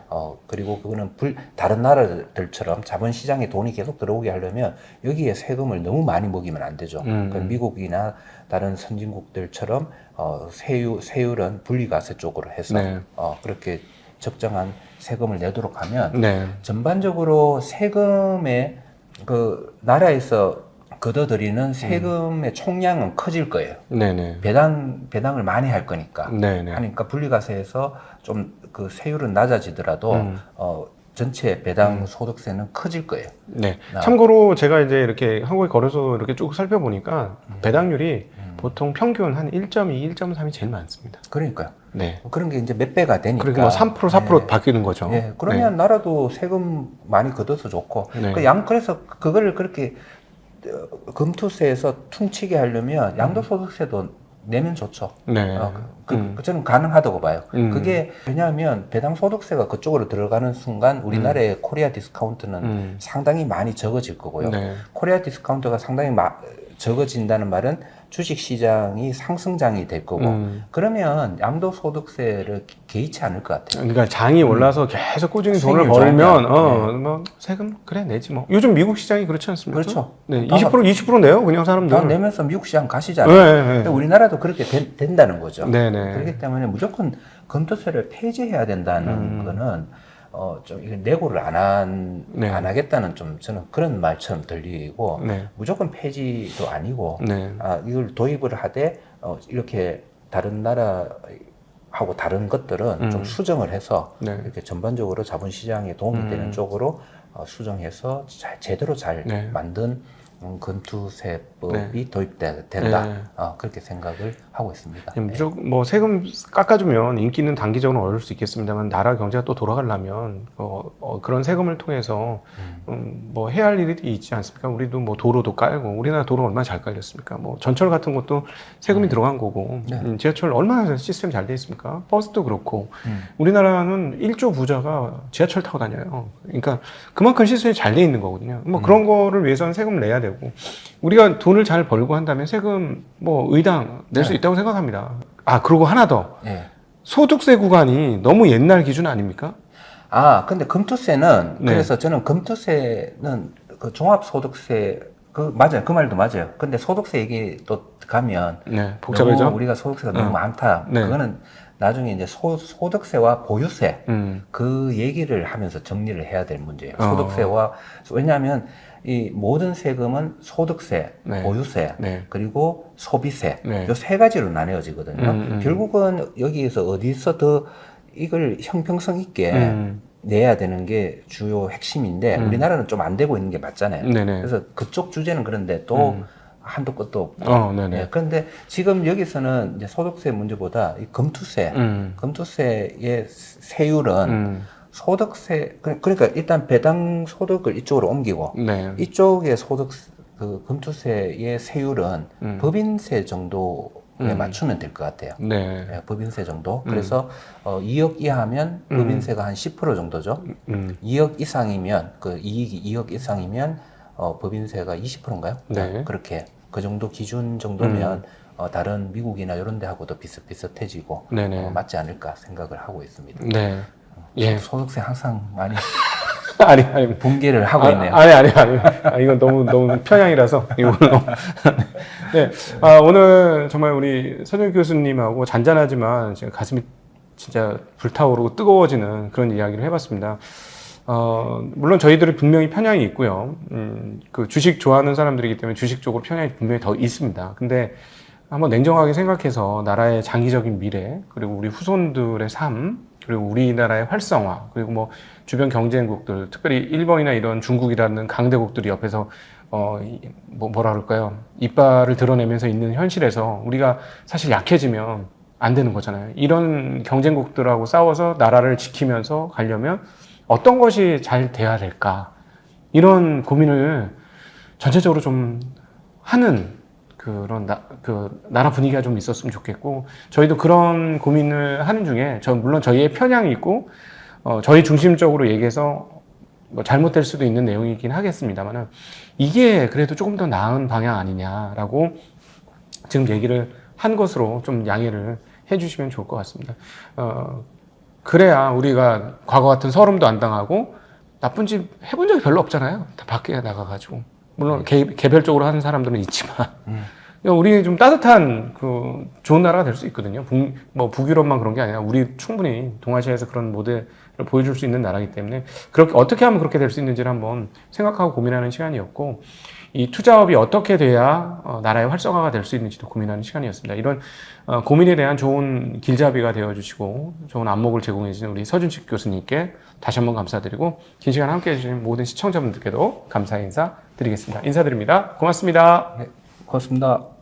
그리고 그거는 다른 나라들처럼 자본시장에 돈이 계속 들어오게 하려면 여기에 세금을 너무 많이 먹이면 안 되죠. 그러니까 미국이나 다른 선진국들처럼 세율은 분리과세 쪽으로 해서 네. 그렇게 적정한 세금을 내도록 하면 네. 전반적으로 세금의 그 나라에서 걷어들이는 세금의 총량은 커질 거예요. 네네. 배당을 많이 할 거니까. 네네. 하니까 분리과세에서 좀 그 세율은 낮아지더라도 전체 배당 소득세는 커질 거예요. 네. 참고로 제가 이제 이렇게 한국에 걸어서 이렇게 쭉 살펴보니까 배당률이 보통 평균 한 1.2, 1.3이 제일 많습니다. 그러니까요. 네. 그런 게 이제 몇 배가 되니까. 그리고 뭐 3%, 4% 바뀌는 거죠. 예, 그러면 나라도 세금 많이 걷어서 좋고. 네. 그래서 그거를 그렇게 금투세에서 퉁치게 하려면 양도소득세도 내면 좋죠. 네. 저는 가능하다고 봐요. 그게 왜냐하면 배당소득세가 그쪽으로 들어가는 순간 우리나라의 코리아 디스카운트는 상당히 많이 적어질 거고요. 네. 코리아 디스카운트가 상당히 적어진다는 말은 주식시장이 상승장이 될 거고 그러면 양도소득세를 개의치 않을 것 같아요. 그러니까 장이 올라서 계속 꾸준히 돈을 수익률 벌면 좋으면, 뭐 세금 그래 내지 뭐. 요즘 미국 시장이 그렇지 않습니까? 그렇죠. 네. 20% 내요 그냥 다 사람들. 내면서 미국 시장 가시잖아요. 네, 네. 근데 우리나라도 그렇게 된다는 거죠. 네, 네. 그렇기 때문에 무조건 금투세를 폐지해야 된다는 거는 좀 이게 내고를 안 하겠다는 좀 저는 그런 말처럼 들리고 네. 무조건 폐지도 아니고 네. 이걸 도입을 하되 이렇게 다른 나라하고 다른 것들은 좀 수정을 해서 네. 이렇게 전반적으로 자본시장에 도움이 되는 쪽으로 수정해서 제대로 잘 네. 만든 금투세법이 네. 도입된다. 네. 그렇게 생각을 하고 있습니다. 무조건 뭐 세금 깎아주면 인기는 단기적으로 얻을 수 있겠습니다만 나라 경제가 또 돌아가려면 그런 세금을 통해서 뭐 해야 할 일이 있지 않습니까? 우리도 뭐 도로도 깔고 우리나라 도로 얼마나 잘 깔렸습니까? 뭐 전철 같은 것도 세금이 들어간 거고 네. 지하철 얼마나 시스템 잘 돼 있습니까? 버스도 그렇고 우리나라는 1조 부자가 지하철 타고 다녀요. 그러니까 그만큼 시스템이 잘 돼 있는 거거든요. 뭐 그런 거를 위해서는 세금을 내야 되고 우리가 돈을 잘 벌고 한다면 세금 뭐 의당 낼 수 있다고 생각합니다. 그리고 하나 더 소득세 구간이 너무 옛날 기준 아닙니까? 근데 금투세는 네. 그래서 저는 금투세는 그 종합소득세 맞아요. 그 말도 맞아요. 근데 소득세 얘기 또 가면 복잡해져. 너무 우리가 소득세가 너무 많다. 네. 그거는 나중에 이제 소득세와 보유세 그 얘기를 하면서 정리를 해야 될 문제예요. 소득세와 왜냐하면 이 모든 세금은 소득세, 보유세, 그리고 소비세 이 세 가지로 나뉘어지거든요. 결국은 여기에서 어디서 더 이걸 형평성 있게 내야 되는 게 주요 핵심인데 우리나라는 좀 안 되고 있는 게 맞잖아요. 그래서 그쪽 주제는 그런데 또 한도 끝도 없고. 그런데 지금 여기서는 이제 소득세 문제보다 이 금투세의 세율은 소득세, 그러니까 일단 배당 소득을 이쪽으로 옮기고 이쪽의 그 금투세의 세율은 법인세 정도에 맞추면 될 것 같아요. 법인세 정도. 그래서 2억 이하면 법인세가 한 10% 정도죠. 2억 이상이면 그 이익이 2억 이상이면 법인세가 20%인가요? 그렇게 그 정도 기준 정도면 다른 미국이나 이런 데하고도 비슷비슷해지고 맞지 않을까 생각을 하고 있습니다. 소득세 항상 많이 아니. 붕괴를 하고 있네요. 아니. 이건 너무 편향이라서. 네. 오늘 정말 우리 서정익 교수님하고 잔잔하지만 지금 가슴이 진짜 불타오르고 뜨거워지는 그런 이야기를 해봤습니다. 물론 저희들은 분명히 편향이 있고요. 그 주식 좋아하는 사람들이기 때문에 주식 쪽으로 편향이 분명히 더 있습니다. 근데 한번 냉정하게 생각해서 나라의 장기적인 미래, 그리고 우리 후손들의 삶, 그리고 우리나라의 활성화, 그리고 뭐 주변 경쟁국들, 특별히 일본이나 이런 중국이라는 강대국들이 옆에서 뭐라 그럴까요? 이빨을 드러내면서 있는 현실에서 우리가 사실 약해지면 안 되는 거잖아요. 이런 경쟁국들하고 싸워서 나라를 지키면서 가려면 어떤 것이 잘 돼야 될까? 이런 고민을 전체적으로 좀 하는 그런 나라 분위기가 좀 있었으면 좋겠고, 저희도 그런 고민을 하는 중에, 물론 저희의 편향이 있고, 저희 중심적으로 얘기해서 뭐 잘못될 수도 있는 내용이긴 하겠습니다만은, 이게 그래도 조금 더 나은 방향 아니냐라고 지금 얘기를 한 것으로 좀 양해를 해주시면 좋을 것 같습니다. 그래야 우리가 과거 같은 서름도 안 당하고, 나쁜 짓 해본 적이 별로 없잖아요. 다 밖에 나가가지고. 물론 개별적으로 하는 사람들은 있지만 우리 좀 따뜻한 좋은 나라가 될 수 있거든요. 북유럽만 그런 게 아니라 우리 충분히 동아시아에서 그런 모델을 보여줄 수 있는 나라이기 때문에 그렇게 어떻게 하면 그렇게 될 수 있는지를 한번 생각하고 고민하는 시간이었고, 이 투자업이 어떻게 돼야 나라의 활성화가 될 수 있는지도 고민하는 시간이었습니다. 이런 고민에 대한 좋은 길잡이가 되어주시고 좋은 안목을 제공해 주신 우리 서준식 교수님께 다시 한번 감사드리고, 긴 시간 함께해 주신 모든 시청자분들께도 감사의 인사 드리겠습니다. 인사드립니다. 고맙습니다. 네, 고맙습니다.